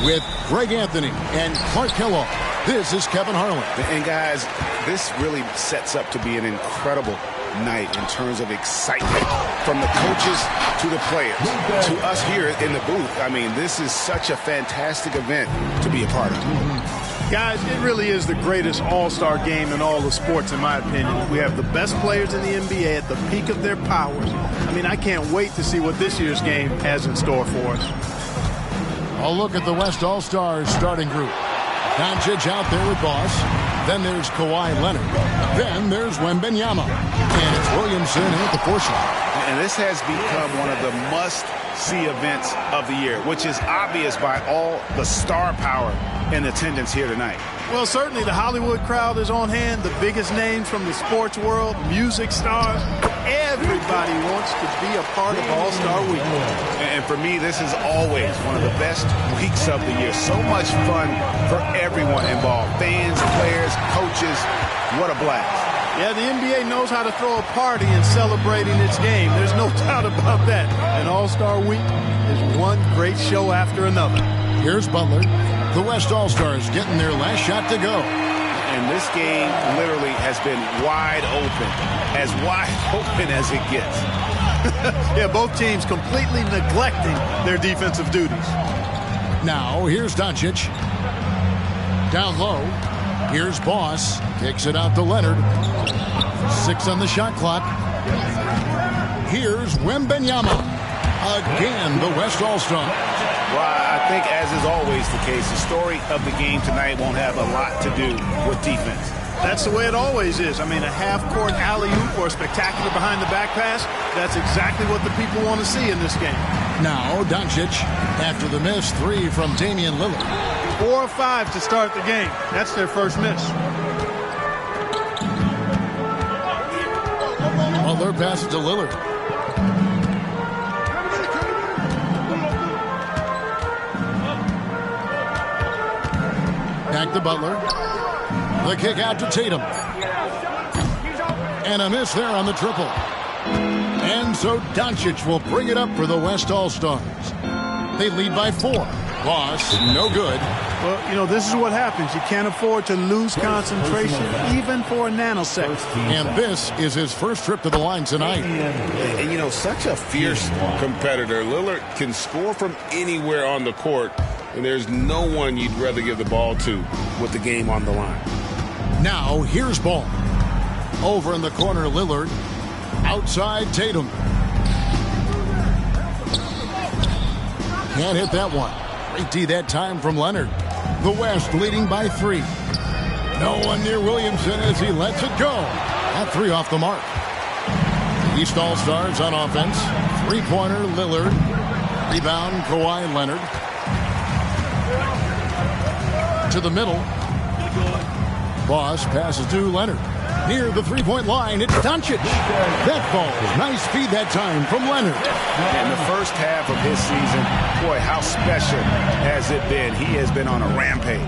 with Greg Anthony and Clark Kellogg. This is Kevin Harlan. And guys, this really sets up to be an incredible night in terms of excitement from the coaches to the players to us here in the booth. I mean, this is such a fantastic event to be a part of. Guys, it really is the greatest all-star game in all of sports, in my opinion. We have the best players in the NBA at the peak of their powers. I mean, I can't wait to see what this year's game has in store for us. A look at the West All-Stars starting group. Doncic out there with Boss. Then there's Kawhi Leonard. Then there's Wembanyama. And it's Williamson at the force line. And this has become one of the must-see events of the year, which is obvious by all the star power in attendance here tonight. Well, certainly the Hollywood crowd is on hand. The biggest names from the sports world, music stars. Everybody wants to be a part of All-Star Week. And for me, this is always one of the best weeks of the year. So much fun for everyone involved. Fans, players, coaches. What a blast. Yeah, the NBA knows how to throw a party in celebrating its game. There's no doubt about that. And All-Star Week is one great show after another. Here's Butler. The West All-Stars getting their last shot to go. And this game literally has been wide open as it gets. Yeah, both teams completely neglecting their defensive duties. Now, here's Doncic. Down low. Here's Boss. Kicks it out to Leonard. 6 on the shot clock. Here's Wembanyama. Again, the West All-Star. Well, I think, as is always the case, the story of the game tonight won't have a lot to do with defense. That's the way it always is. I mean, a half-court alley-oop or a spectacular behind-the-back pass, that's exactly what the people want to see in this game. Now, Doncic, after the miss 3 from Damian Lillard. 4 of 5 to start the game. That's their first miss. Butler passes to Lillard. Back to Butler. The kick out to Tatum. And a miss there on the triple. And so Doncic will bring it up for the West All-Stars. They lead by 4. Boss, no good. Well, you know, this is what happens. You can't afford to lose concentration even for a nanosecond. And this is his first trip to the line tonight. And, you know, such a fierce competitor. Lillard can score from anywhere on the court, and there's no one you'd rather give the ball to with the game on the line. Now, here's Ball. Over in the corner, Lillard. Outside, Tatum. Can't hit that one. Great D that time from Leonard. The West leading by 3. No one near Williamson as he lets it go. That 3 off the mark. East All-Stars on offense. 3-pointer, Lillard. Rebound, Kawhi Leonard. To the middle. Boss passes to Leonard. Near the 3-point line, it's Doncic. That ball, nice speed that time from Leonard. In the first half of his season, boy, how special has it been? He has been on a rampage.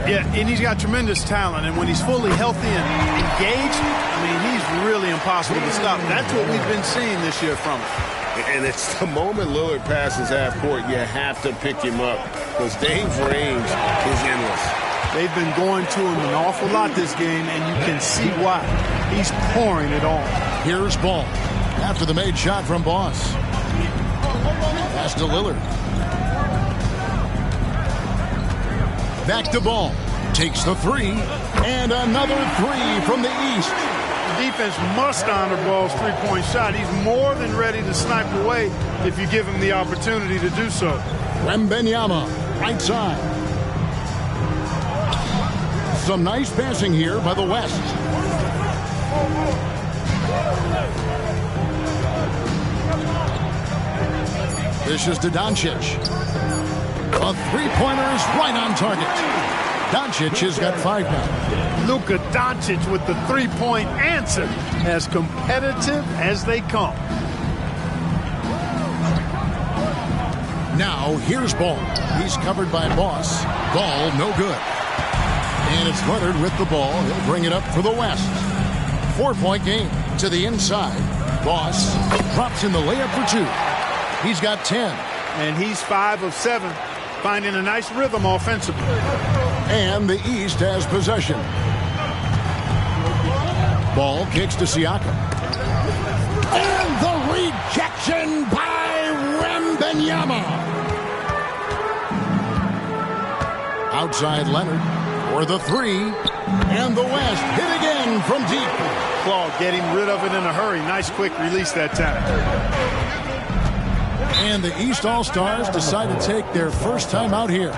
Yeah, and he's got tremendous talent, and when he's fully healthy and engaged, I mean, he's really impossible to stop. That's what we've been seeing this year from him. And it's the moment Lillard passes half court, you have to pick him up because Dame's range is endless. They've been going to him an awful lot this game, and you can see why. He's pouring it on. Here's Ball. After the made shot from Boss. Pass to Lillard. Back to Ball. Takes the 3. And another 3 from the East. The defense must honor Ball's three-point shot. He's more than ready to snipe away if you give him the opportunity to do so. Wembanyama, right side. Some nice passing here by the West. This is to Doncic. A 3-pointer is right on target. Doncic has got 5 now. Luka Doncic with the three-point answer. As competitive as they come. Now, here's Ball. He's covered by Boss. Ball, no good. And it's Leonard with the ball. He'll bring it up for the West. 4-point game to the inside. Boss drops in the layup for 2. He's got 10. And he's 5 of 7, finding a nice rhythm offensively. And the East has possession. Ball kicks to Siakam. And the rejection by Wembanyama. Outside Leonard for the 3. And the West hit again from deep. Claude getting rid of it in a hurry. Nice quick release that time. And the East All-Stars decide to take their first time out here.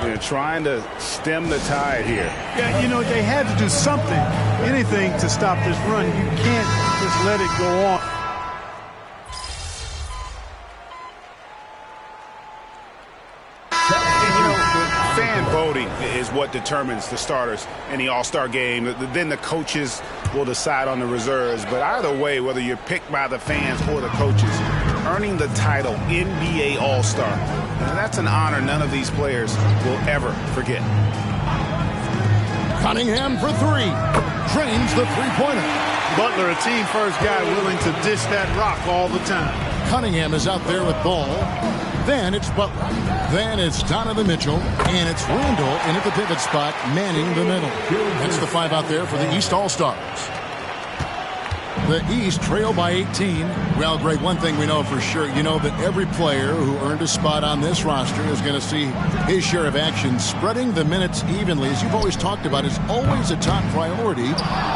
They're trying to stem the tide here. Yeah, you know, they had to do something, anything to stop this run. You can't just let it go on. Fan voting is what determines the starters in the All-Star game. Then the coaches will decide on the reserves. But either way, whether you're picked by the fans or the coaches, earning the title NBA All-Star, that's an honor none of these players will ever forget. Cunningham for 3. Drains the three-pointer. Butler, a team-first guy willing to dish that rock all the time. Cunningham is out there with Ball. Then it's Butler. Then it's Donovan Mitchell. And it's Randall in at the pivot spot, manning the middle. That's the 5 out there for the East All-Stars. The East trail by 18. Well, Greg, one thing we know for sure, you know that every player who earned a spot on this roster is going to see his share of action. Spreading the minutes evenly, as you've always talked about, is always a top priority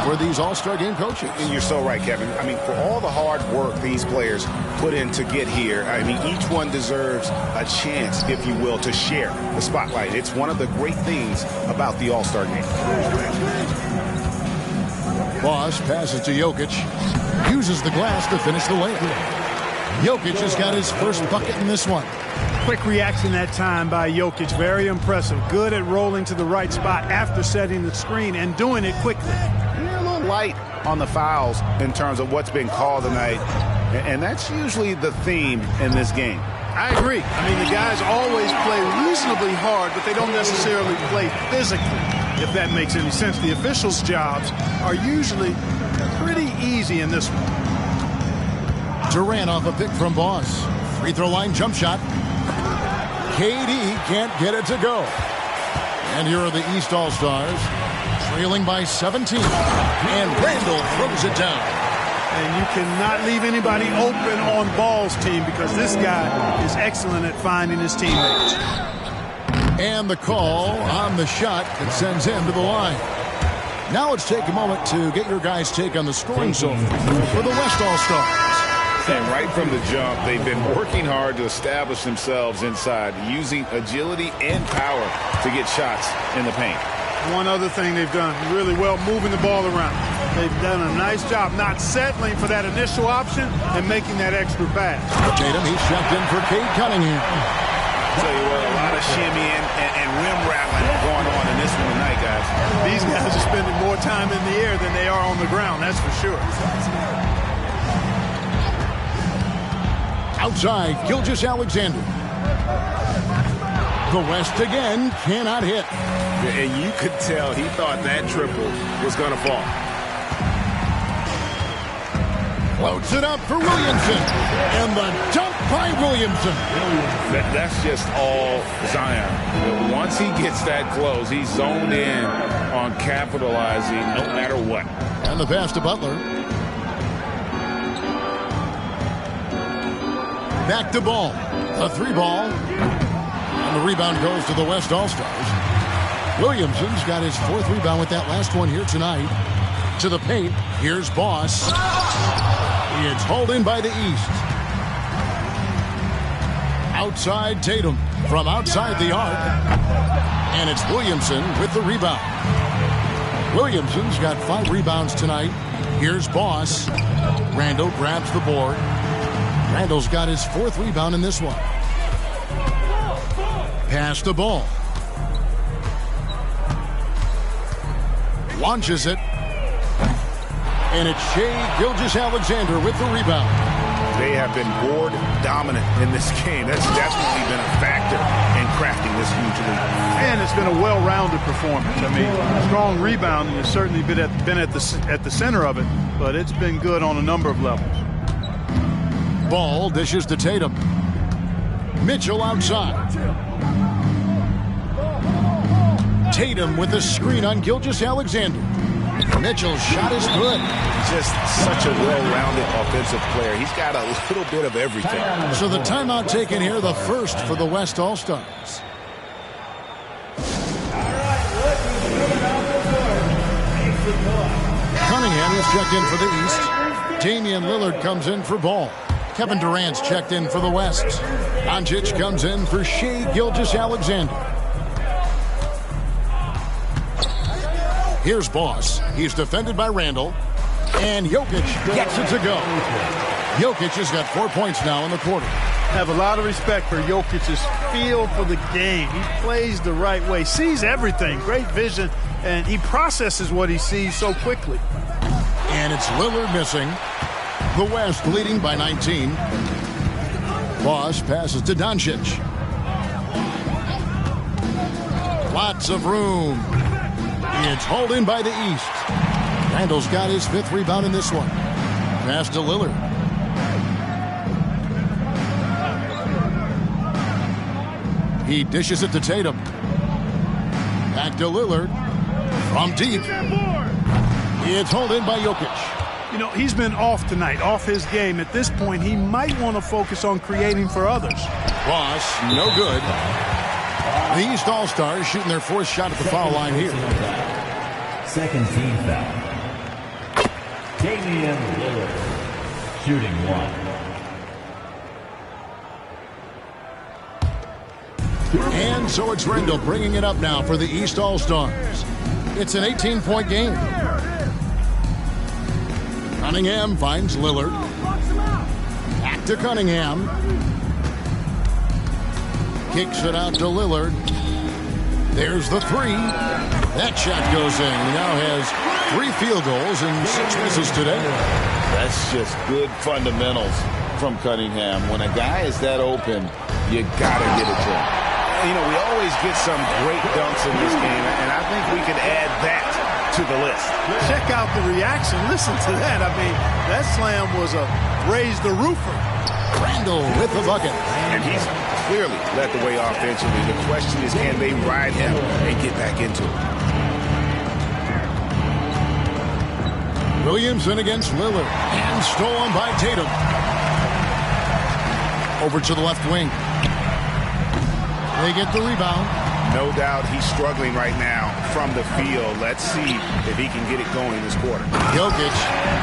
for these All-Star game coaches. And you're so right, Kevin. I mean, for all the hard work these players put in to get here, I mean, each one deserves a chance, if you will, to share the spotlight. It's one of the great things about the All-Star game. Boss passes to Jokic. Uses the glass to finish the layup. Jokic has got his first bucket in this one. Quick reaction that time by Jokic. Very impressive. Good at rolling to the right spot after setting the screen and doing it quickly. Yeah, a little light on the fouls in terms of what's been called tonight. And that's usually the theme in this game. I agree. I mean, the guys always play reasonably hard, but they don't necessarily play physically, if that makes any sense. The officials' jobs are usually pretty easy in this one. Durant off a pick from Boss. Free throw line jump shot. KD can't get it to go. And here are the East All-Stars, trailing by 17. And Randall throws it down. And you cannot leave anybody open on Ball's team because this guy is excellent at finding his teammates. And the call on the shot that sends him to the line. Now let's take a moment to get your guys' take on the scoring zone for the West All-Stars. And right from the jump, they've been working hard to establish themselves inside, using agility and power to get shots in the paint. One other thing they've done really well, moving the ball around. They've done a nice job not settling for that initial option and making that extra pass. Tatum, he's checked in for Cade Cunningham. Tell you what, a lot of shimmying and rim rattling going on in this one tonight, guys. These guys are spending more time in the air than they are on the ground, that's for sure. Outside, Gilgeous-Alexander. The West again cannot hit. And you could tell he thought that triple was going to fall. Floats it up for Williamson. And the dunk by Williamson. That's just all Zion. Once he gets that close, he's zoned in on capitalizing no matter what. And the pass to Butler. Back to Ball. The 3 ball. And the rebound goes to the West All-Stars. Williamson's got his 4th rebound with that last one here tonight. To the paint. Here's Boss. It's hauled in by the East. Outside Tatum from outside the arc. And it's Williamson with the rebound. Williamson's got 5 rebounds tonight. Here's Boss. Randall grabs the board. Randall's got his 4th rebound in this one. Pass the ball. Launches it. And it's Shai Gilgeous-Alexander with the rebound. They have been board dominant in this game. That's definitely been a factor in crafting this huge lead. And it's been a well-rounded performance. I mean, strong rebounding has certainly been at the center of it, but it's been good on a number of levels. Ball dishes to Tatum. Mitchell outside. Tatum with the screen on Gilgeous-Alexander. Mitchell's shot is good. Just such a well-rounded offensive player. He's got a little bit of everything. So the timeout taken here, the first for the West All-Stars. Cunningham is checked in for the East. Damian Lillard comes in for Ball. Kevin Durant's checked in for the West. Doncic comes in for Shai Gilgeous-Alexander. Here's Boss. He's defended by Randall. And Jokic gets it to go. Jokic has got 4 points now in the quarter. Have a lot of respect for Jokic's feel for the game. He plays the right way, sees everything, great vision, and he processes what he sees so quickly. And it's Lillard missing. The West leading by 19. Boss passes to Doncic. Lots of room. It's hauled in by the East. Randall's got his 5th rebound in this one. Pass to Lillard. He dishes it to Tatum. Back to Lillard. From deep. It's hauled in by Jokic. You know, he's been off tonight, off his game. At this point, he might want to focus on creating for others. Boss, no good. The East All-Stars shooting their 4th shot at the foul line here. Second team foul. Damian Lillard, shooting 1. And so it's Randall bringing it up now for the East All-Stars. It's an 18-point game. Cunningham finds Lillard. Back to Cunningham. Kicks it out to Lillard. There's the 3. That shot goes in. He now has 3 field goals and 6 misses today. That's just good fundamentals from Cunningham. When a guy is that open, you got to get it to him. You know, we always get some great dunks in this game, and I think we can add that to the list. Check out the reaction. Listen to that. I mean, that slam was a raise the roofer. Randall with the bucket. And he's clearly led the way offensively. The question is, can they ride him and get back into it? Williamson against Lillard. And stolen by Tatum. Over to the left wing. They get the rebound. No doubt he's struggling right now from the field. Let's see if he can get it going this quarter. Jokic.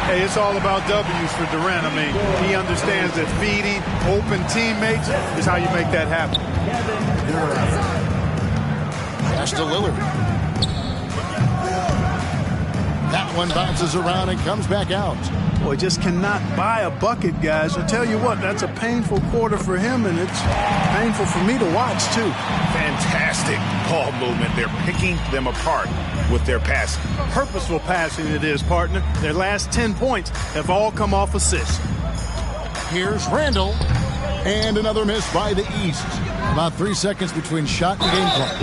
Hey, it's all about W's for Durant. I mean, he understands that feeding open teammates is how you make that happen. Pass to Lillard. That one bounces around and comes back out. Boy, just cannot buy a bucket, guys. I tell you what, that's a painful quarter for him, and it's painful for me to watch, too. Fantastic ball movement. They're picking them apart with their passing. Purposeful passing it is, partner. Their last 10 points have all come off assists. Here's Randall. And another miss by the East. About 3 seconds between shot and game clock.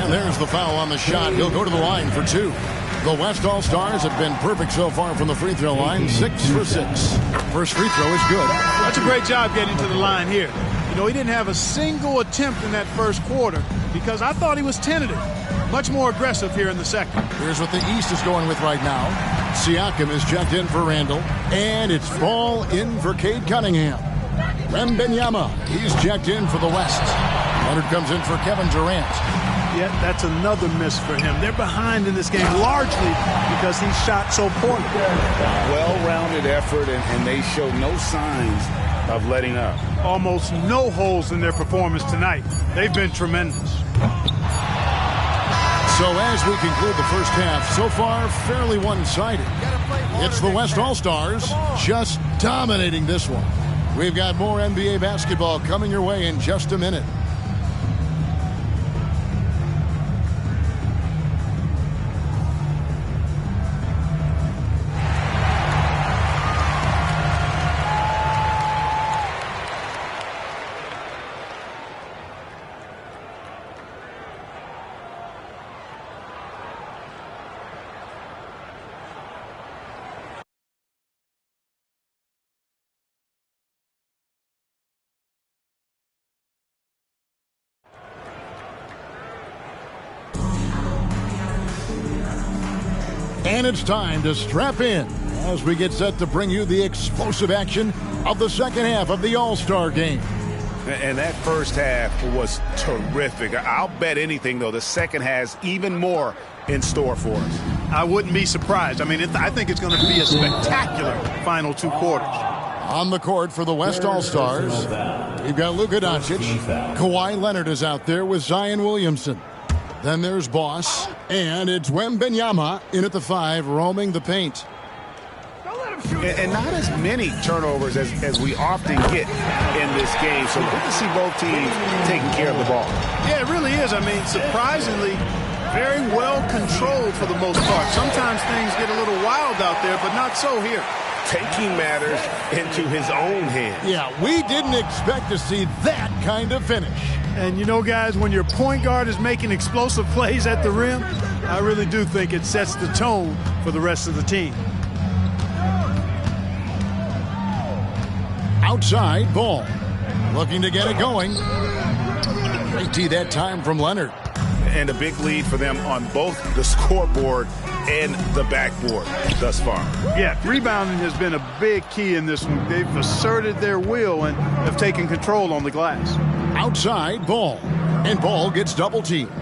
And there's the foul on the shot. He'll go to the line for 2. The West All-Stars have been perfect so far from the free throw line. 6 for 6. First free throw is good. That's a great job getting to the line here. You know, he didn't have a single attempt in that first quarter because I thought he was tentative. Much more aggressive here in the second. Here's what the East is going with right now. Siakam is checked in for Randall. And it's Ball in for Cade Cunningham. Wembanyama, he's checked in for the West. Leonard comes in for Kevin Durant. Yeah, that's another miss for him. They're behind in this game largely because he shot so poorly. Well-rounded effort, and they show no signs of letting up. Almost no holes in their performance tonight. They've been tremendous. So as we conclude the first half, so far fairly one-sided. It's the West All-Stars just dominating this one. We've got more NBA basketball coming your way in just a minute. And it's time to strap in as we get set to bring you the explosive action of the second half of the All-Star game. And that first half was terrific. I'll bet anything, though, the second has even more in store for us. I wouldn't be surprised. I mean, I think it's going to be a spectacular final 2 quarters. On the court for the West All-Stars, we've got Luka Doncic. Kawhi Leonard is out there with Zion Williamson. Then there's Boss, and it's Wembanyama in at the 5, roaming the paint. And not as many turnovers as we often get in this game. So good to see both teams taking care of the ball. Yeah, it really is. I mean, surprisingly, very well controlled for the most part. Sometimes things get a little wild out there, but not so here. Taking matters into his own hands. Yeah, we didn't expect to see that kind of finish. And you know, guys, when your point guard is making explosive plays at the rim, I really do think it sets the tone for the rest of the team. Outside Ball, looking to get it going. Great tee that time from Leonard. And a big lead for them on both the scoreboard and the backboard thus far. Yeah, rebounding has been a big key in this one. They've asserted their will and have taken control on the glass. Outside Ball, and Ball gets double teamed.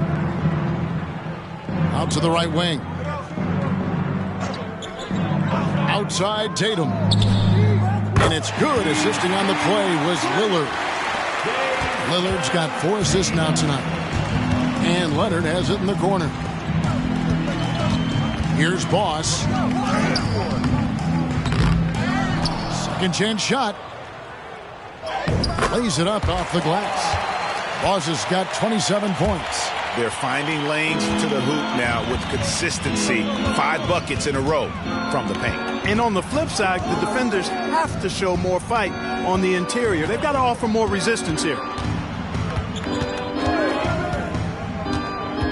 Out to the right wing. Outside Tatum. And it's good. Assisting on the play was Lillard. Lillard's got 4 assists now tonight. And Leonard has it in the corner. Here's Boss. Second chance shot. Lays it up off the glass. Boss has got 27 points. They're finding lanes to the hoop now with consistency. 5 buckets in a row from the paint. And on the flip side, the defenders have to show more fight on the interior. They've got to offer more resistance here.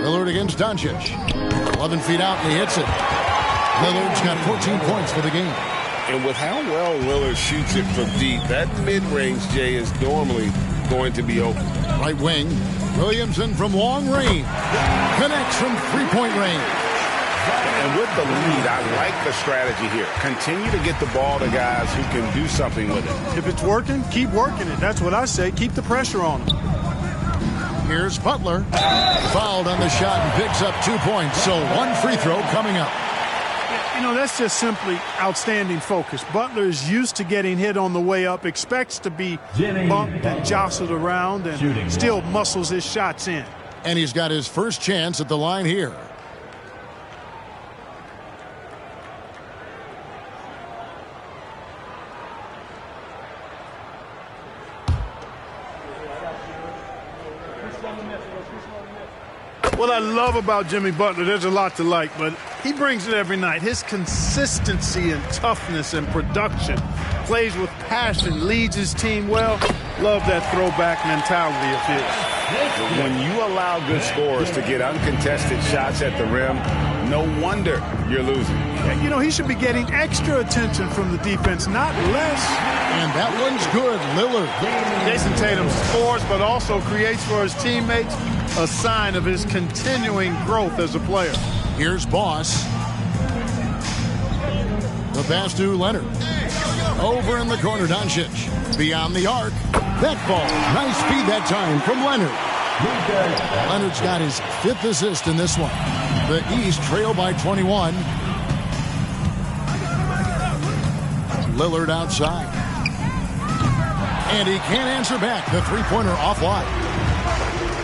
Lillard against Doncic. 11 feet out, and he hits it. Lillard's got 14 points for the game. And with how well Lillard shoots it from deep, that mid-range, Jay, is normally going to be open. Right wing, Williamson from long range. Connects from three-point range. And with the lead, I like the strategy here. Continue to get the ball to guys who can do something with it. If it's working, keep working it. That's what I say. Keep the pressure on them. Here's Butler. Fouled on the shot and picks up 2 points. So 1 free throw coming up. You know, that's just simply outstanding focus. Butler is used to getting hit on the way up, expects to be bumped and jostled around, and still muscles his shots in. And he's got his first chance at the line here. What I love about Jimmy Butler, there's a lot to like, but he brings it every night. His consistency and toughness and production, plays with passion, leads his team well. Love that throwback mentality of his. When you allow good scorers to get uncontested shots at the rim, no wonder you're losing. You know, he should be getting extra attention from the defense, not less. And that one's good, Lillard. Jason Tatum scores, but also creates for his teammates, a sign of his continuing growth as a player. Here's Boss. The pass to Leonard. Over in the corner, Doncic. Beyond the arc. That ball. Nice speed that time from Leonard. Leonard's got his 5th assist in this one. The East trail by 21. Lillard outside. And he can't answer back. The three-pointer offline.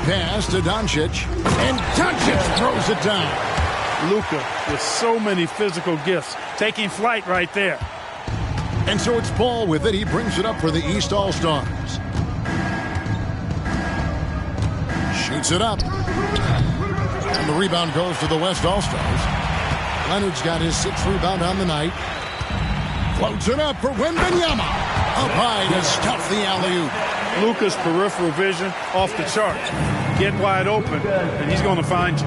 Pass to Doncic. And Doncic throws it down. Luka with so many physical gifts. Taking flight right there. And so it's Ball with it. He brings it up for the East All-Stars. Shoots it up. And the rebound goes to the West All-Stars. Leonard's got his 6th rebound on the night. Floats it up for Wembanyama. Up high to stuff the alley-oop. Luka's peripheral vision off the chart. Get wide open, and he's going to find you.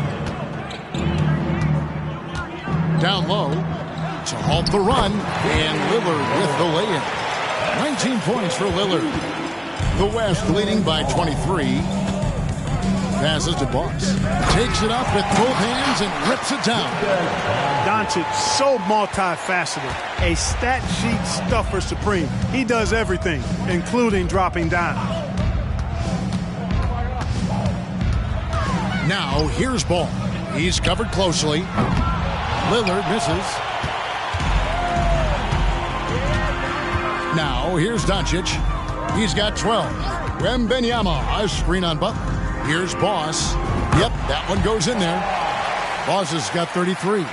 Down low to halt the run, and Lillard with the lay-in. 19 points for Lillard. The West leading by 23. passes to Boss. Takes it up with both hands and rips it down. Doncic, so multifaceted. A stat sheet stuffer supreme. He does everything, including dropping down. Now, here's Ball. He's covered closely. Lillard misses. Now, here's Doncic. He's got 12. Wembanyama, a screen on Butler. Here's Boss. Yep, that one goes in there. Boss has got 33.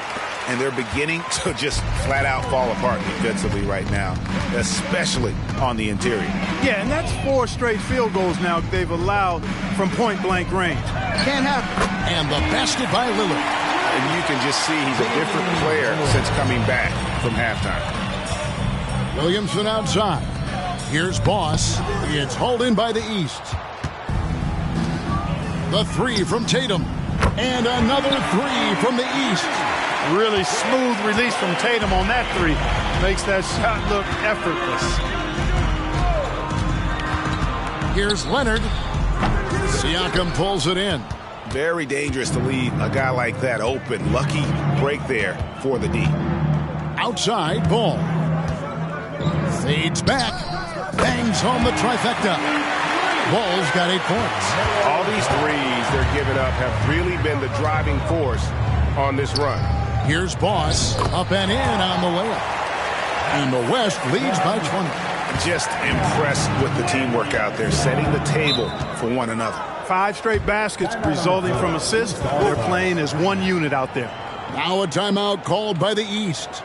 And they're beginning to just flat out fall apart defensively right now, especially on the interior. Yeah, and that's 4 straight field goals now they've allowed from point-blank range. Can't happen. And the basket by Lillard. And you can just see he's a different player since coming back from halftime. Williamson outside. Here's Boss. It's hauled in by the East. The 3 from Tatum. And another 3 from the East. Really smooth release from Tatum on that 3. Makes that shot look effortless. Here's Leonard. Siakam pulls it in. Very dangerous to leave a guy like that open. Lucky break there for the D. Outside, Ball. Fades back. Bangs home the trifecta. Ball's got 8 points. All these threes they're giving up have really been the driving force on this run. Here's Boss. Up and in on the layup. And the West leads by 20. Just impressed with the teamwork out there, setting the table for one another. 5 straight baskets resulting from assists. They're playing as one unit out there. Now a timeout called by the East.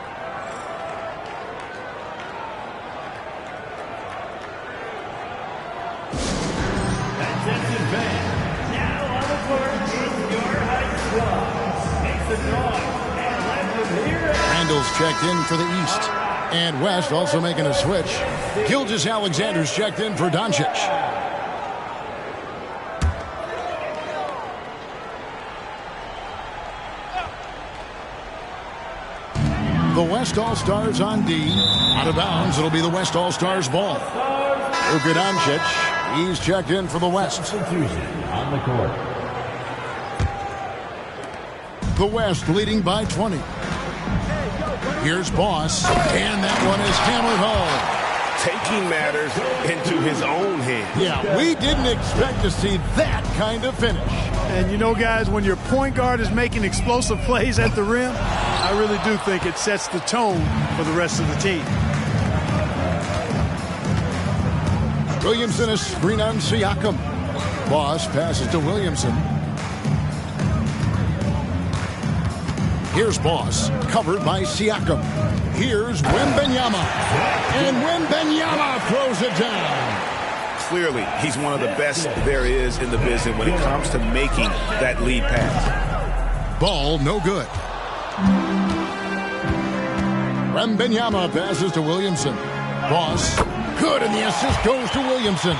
Attention fans, now on the court is your high squad. Makes the noise and let them hear it. Randall's checked in for the East. And West also making a switch. Gilgeous-Alexander's checked in for Doncic. The West All-Stars on D. Out of bounds, it'll be the West All-Stars ball. Luka Doncic, he's checked in for the West. Substitution on the court. The West leading by 20. Here's Boss, and that one is hammered home. Taking matters into his own hands. Yeah, we didn't expect to see that kind of finish. And you know, guys, when your point guard is making explosive plays at the rim, I really do think it sets the tone for the rest of the team. Williamson, a screen on Siakam. Boss passes to Williamson. Here's Boss, covered by Siakam. Here's Wembanyama. And Wembanyama throws it down. Clearly, he's one of the best there is in the business when it comes to making that lead pass. Ball no good. Wembanyama passes to Williamson. Boss, good, and the assist goes to Williamson.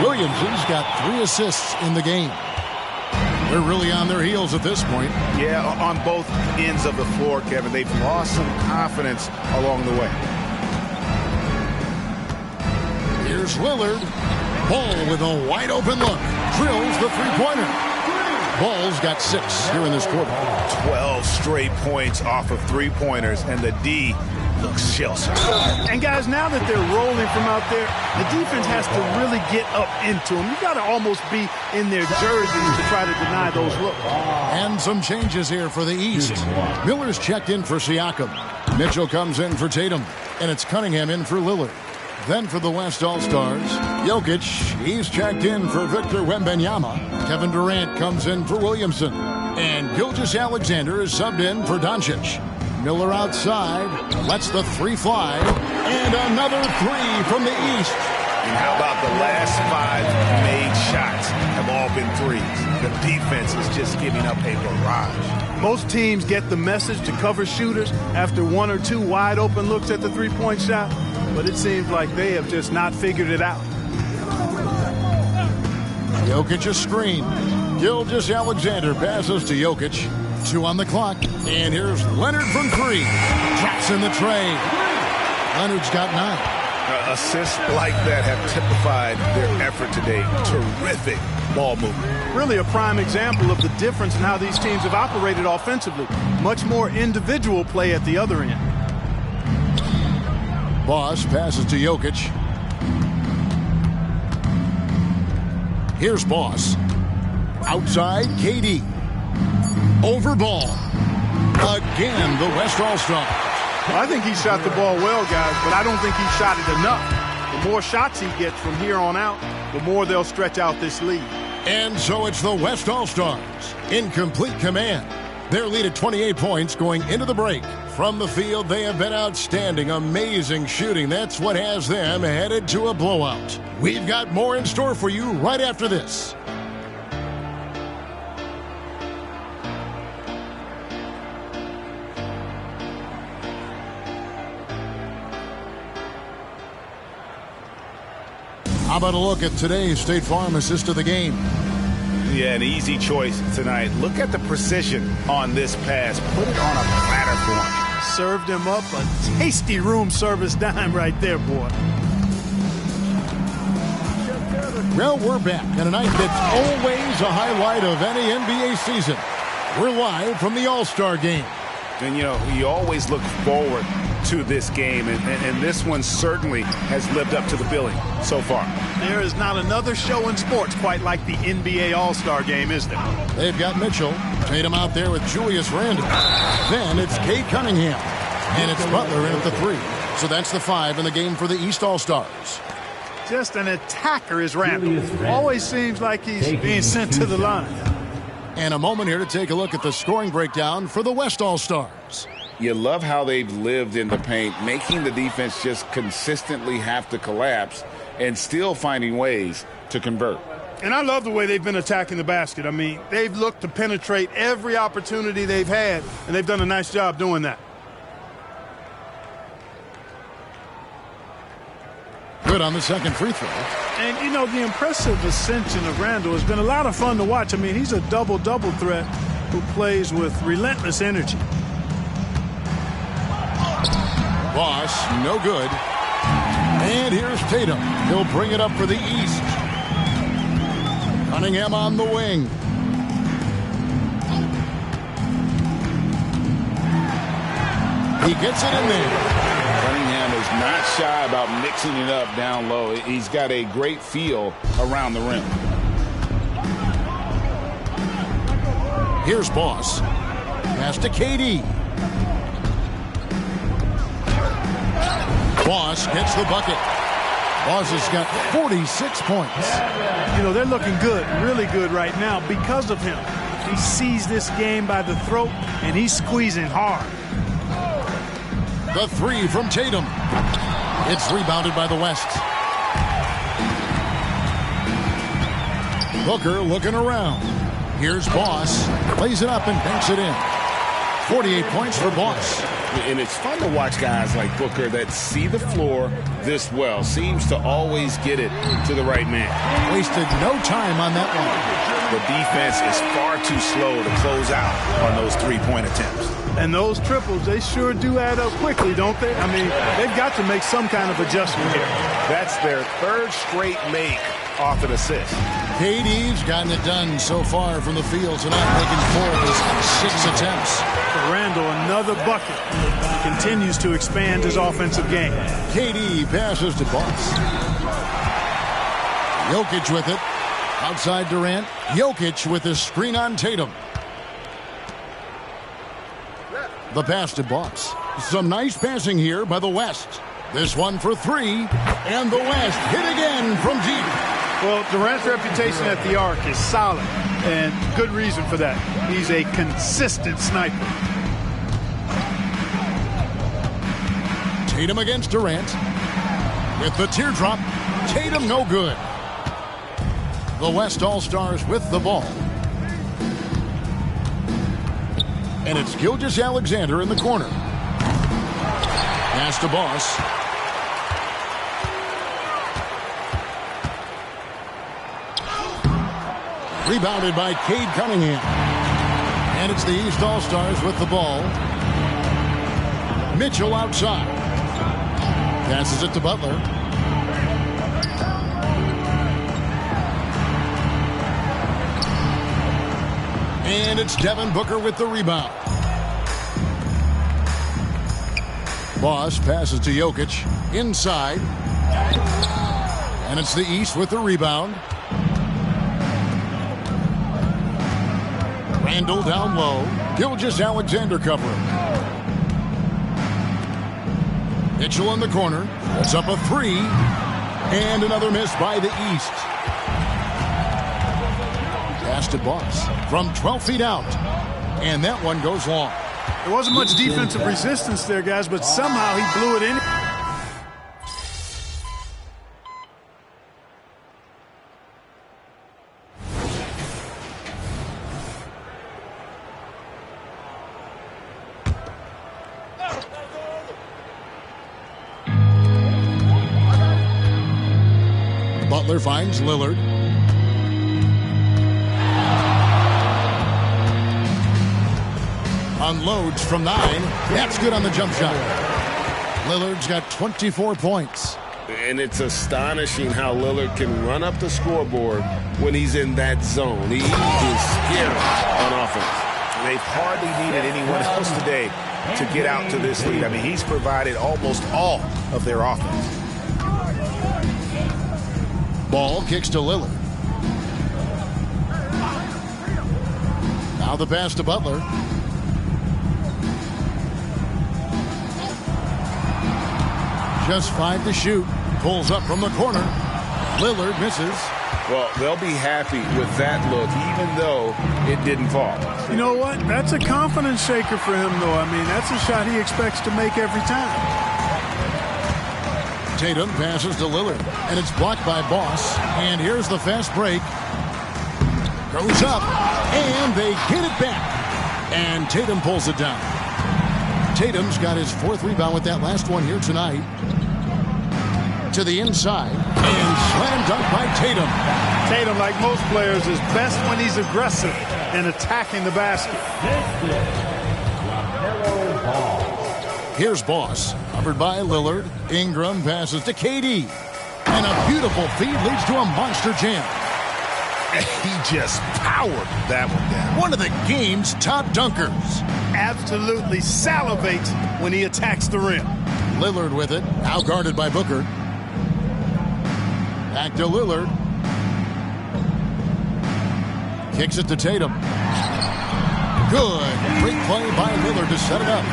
Williamson's got 3 assists in the game. They're really on their heels at this point. Yeah, on both ends of the floor, Kevin. They've lost some confidence along the way. Here's Lillard. Ball with a wide open look. Drills the three-pointer. Ball's got 6 here in this quarter. 12 straight points off of three-pointers, and the D looks shell-shocked. And guys, now that they're rolling from out there, the defense has to really get up into them. You got to almost be in their jerseys to try to deny those looks. And some changes here for the East. Miller's checked in for Siakam. Mitchell comes in for Tatum. And it's Cunningham in for Lillard. Then for the West All-Stars, Jokic, he's checked in for Victor Wembanyama. Kevin Durant comes in for Williamson. And Gilgeous-Alexander is subbed in for Doncic. Miller outside, lets the 3 fly, and another 3 from the East. And how about the last 5 made shots have all been threes? The defense is just giving up a barrage. Most teams get the message to cover shooters after 1 or 2 wide open looks at the three-point shot, but it seems like they have just not figured it out. Jokic a screen. Gilgeous-Alexander passes to Jokic. 2 on the clock. And here's Leonard from 3. Drops in the tray. Leonard's got 9. Assists like that have typified their effort today. Terrific ball movement. Really a prime example of the difference in how these teams have operated offensively. Much more individual play at the other end. Boss passes to Jokic. Here's Boss. Outside, KD. Over ball. Again, the West All-Star. I think he shot the ball well, guys, but I don't think he shot it enough. The more shots he gets from here on out, the more they'll stretch out this lead. And so it's the West All-Stars in complete command. Their lead at 28 points going into the break. From the field, they have been outstanding, amazing shooting. That's what has them headed to a blowout. We've got more in store for you right after this. How about a look at today's State Farm assist of the game? Yeah, an easy choice tonight. Look at the precision on this pass. Put it on a platter for him. Served him up a tasty room service dime right there, boy. Well, we're back on a night that's always a highlight of any NBA season. We're live from the All-Star game. And, you know, you always look forward to this game, and this one certainly has lived up to the billing so far. There is not another show in sports quite like the NBA All-Star game, is there? They've got Mitchell. Tatum out there with Julius Randle. Then it's Cade Cunningham. And it's Butler in at the 3. So that's the 5 in the game for the East All-Stars. Just an attacker is Randle. Always seems like he's being sent to the line. And a moment here to take a look at the scoring breakdown for the West All-Stars. You love how they've lived in the paint, making the defense just consistently have to collapse and still finding ways to convert. And I love the way they've been attacking the basket. I mean, they've looked to penetrate every opportunity they've had, and they've done a nice job doing that. Good on the second free throw. And, you know, the impressive ascension of Randle has been a lot of fun to watch. I mean, he's a double-double threat who plays with relentless energy. Boss, no good. And here's Tatum. He'll bring it up for the East. Cunningham on the wing. He gets it in there. Cunningham is not shy about mixing it up down low. He's got a great feel around the rim. Here's Boss. Pass to KD. Boss gets the bucket. Boss has got 46 points. You know, they're looking good, really good right now because of him. He sees this game by the throat, and he's squeezing hard. The 3 from Tatum. It's rebounded by the West. Booker looking around. Here's Boss. Plays it up and banks it in. 48 points for Boss. And it's fun to watch guys like Booker that see the floor this well. Seems to always get it to the right man. Wasted no time on that one. The defense is far too slow to close out on those three-point attempts. And those triples, they sure do add up quickly, don't they? I mean, they've got to make some kind of adjustment here. That's their third straight make off an assist. KD's gotten it done so far from the field tonight, making 4 of his 6 attempts. For Randle, another bucket. He continues to expand his offensive game. KD passes to Boss. Jokic with it. Outside Durant. Jokic with his screen on Tatum. The pass to Boss. Some nice passing here by the West. This one for 3. And the West hit again from deep. Well, Durant's reputation at the arc is solid, and good reason for that. He's a consistent sniper. Tatum against Durant. With the teardrop, Tatum no good. The West All-Stars with the ball. And it's Gilgeous-Alexander in the corner. Pass to Boss. Rebounded by Cade Cunningham. And it's the East All-Stars with the ball. Mitchell outside. Passes it to Butler. And it's Devin Booker with the rebound. Boss passes to Jokic. Inside. And it's the East with the rebound. Randall down low. Gilgeous-Alexander covering. Mitchell in the corner. That's up a three. And another miss by the East. Pass to Boss from 12 feet out. And that one goes long. There wasn't much defensive resistance there, guys, but somehow he blew it in. Butler finds Lillard. Unloads from 9. That's good on the jump shot. Lillard's got 24 points. And it's astonishing how Lillard can run up the scoreboard when he's in that zone. He is scary on offense. They've hardly needed anyone else today to get out to this lead. I mean, he's provided almost all of their offense. Ball kicks to Lillard. Now the pass to Butler. Just 5 to shoot. Pulls up from the corner. Lillard misses. Well, they'll be happy with that look, even though it didn't fall. You know what? That's a confidence shaker for him, though. I mean, that's a shot he expects to make every time. Tatum passes to Lillard, and it's blocked by Boss. And here's the fast break. Goes up, and they get it back. And Tatum pulls it down. Tatum's got his 4th rebound with that last one here tonight. To the inside, and slam dunk by Tatum. Tatum, like most players, is best when he's aggressive and attacking the basket. Here's Boss, covered by Lillard. Ingram passes to KD. And a beautiful feed leads to a monster jam. He just powered that one down. One of the game's top dunkers. Absolutely salivates when he attacks the rim. Lillard with it, now guarded by Booker. Back to Lillard. Kicks it to Tatum. Good. Great play by Lillard to set it up.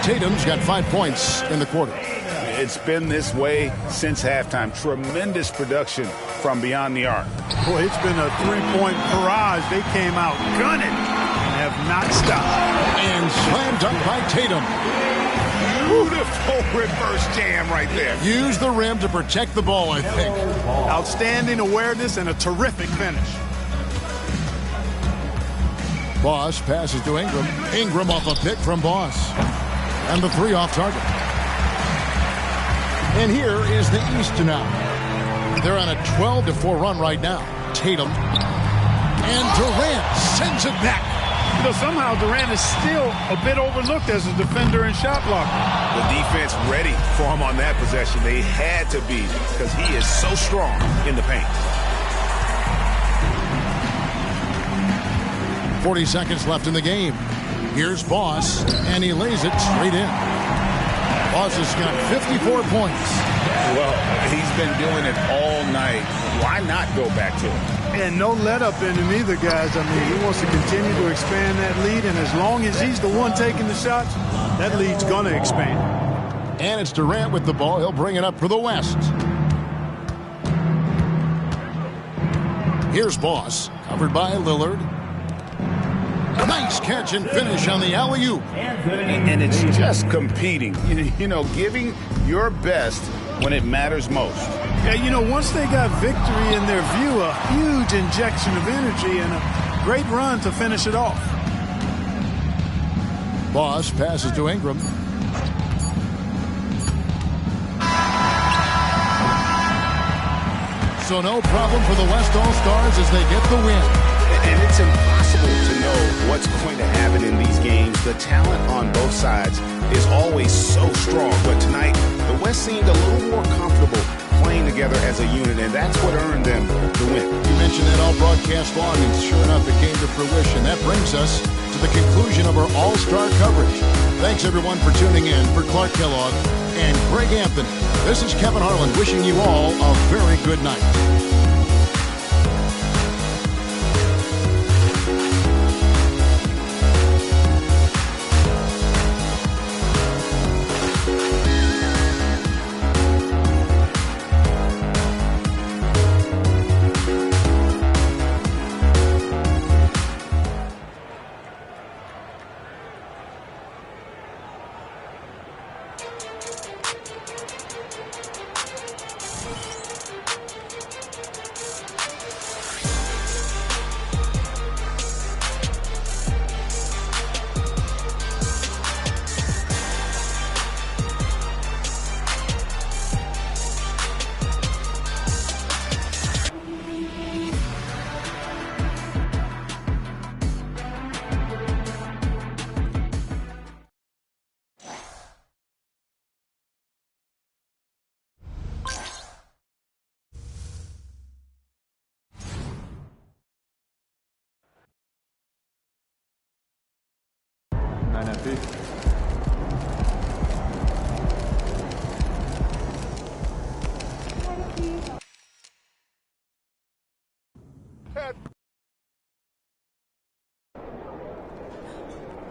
Tatum's got 5 points in the quarter. It's been this way since halftime. Tremendous production from beyond the arc. Boy, it's been a 3-point barrage. They came out gunning and have not stopped. And slam dunk by Tatum. Beautiful reverse jam right there. Use the rim to protect the ball, I think. Outstanding awareness and a terrific finish. Boss passes to Ingram. Ingram off a pick from Boss. And the 3 off target. And here is the East now. They're on a 12-4 run right now. Tatum. And Durant sends it back. You know, somehow Durant is still a bit overlooked as a defender and shot blocker. The defense ready for him on that possession. They had to be because he is so strong in the paint. 40 seconds left in the game. Here's Boss, and he lays it straight in. Boss has got 54 points. Well, he's been doing it all night. Why not go back to him? And no let up in him either, guys. I mean, he wants to continue to expand that lead, and as long as he's the one taking the shots, that lead's going to expand. And it's Durant with the ball. He'll bring it up for the West. Here's Boss, covered by Lillard. Nice catch and finish on the alley-oop. And it's just competing. You know, giving your best when it matters most. Yeah, you know, once they got victory in their view, a huge injection of energy and a great run to finish it off. Boss passes to Ingram. So no problem for the West All-Stars as they get the win. And it's impossible to know what's going to happen in these games. The talent on both sides is always so strong. But tonight, the West seemed a little more comfortable playing playing together as a unit, and that's what earned them the win. You mentioned that all broadcast long, and sure enough, it came to fruition. That brings us to the conclusion of our all-star coverage. Thanks, everyone, for tuning in. For Clark Kellogg and Greg Anthony, this is Kevin Harlan wishing you all a very good night.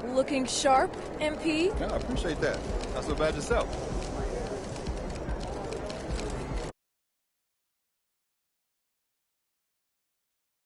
Looking sharp, MP? Yeah, I appreciate that. Not so bad yourself.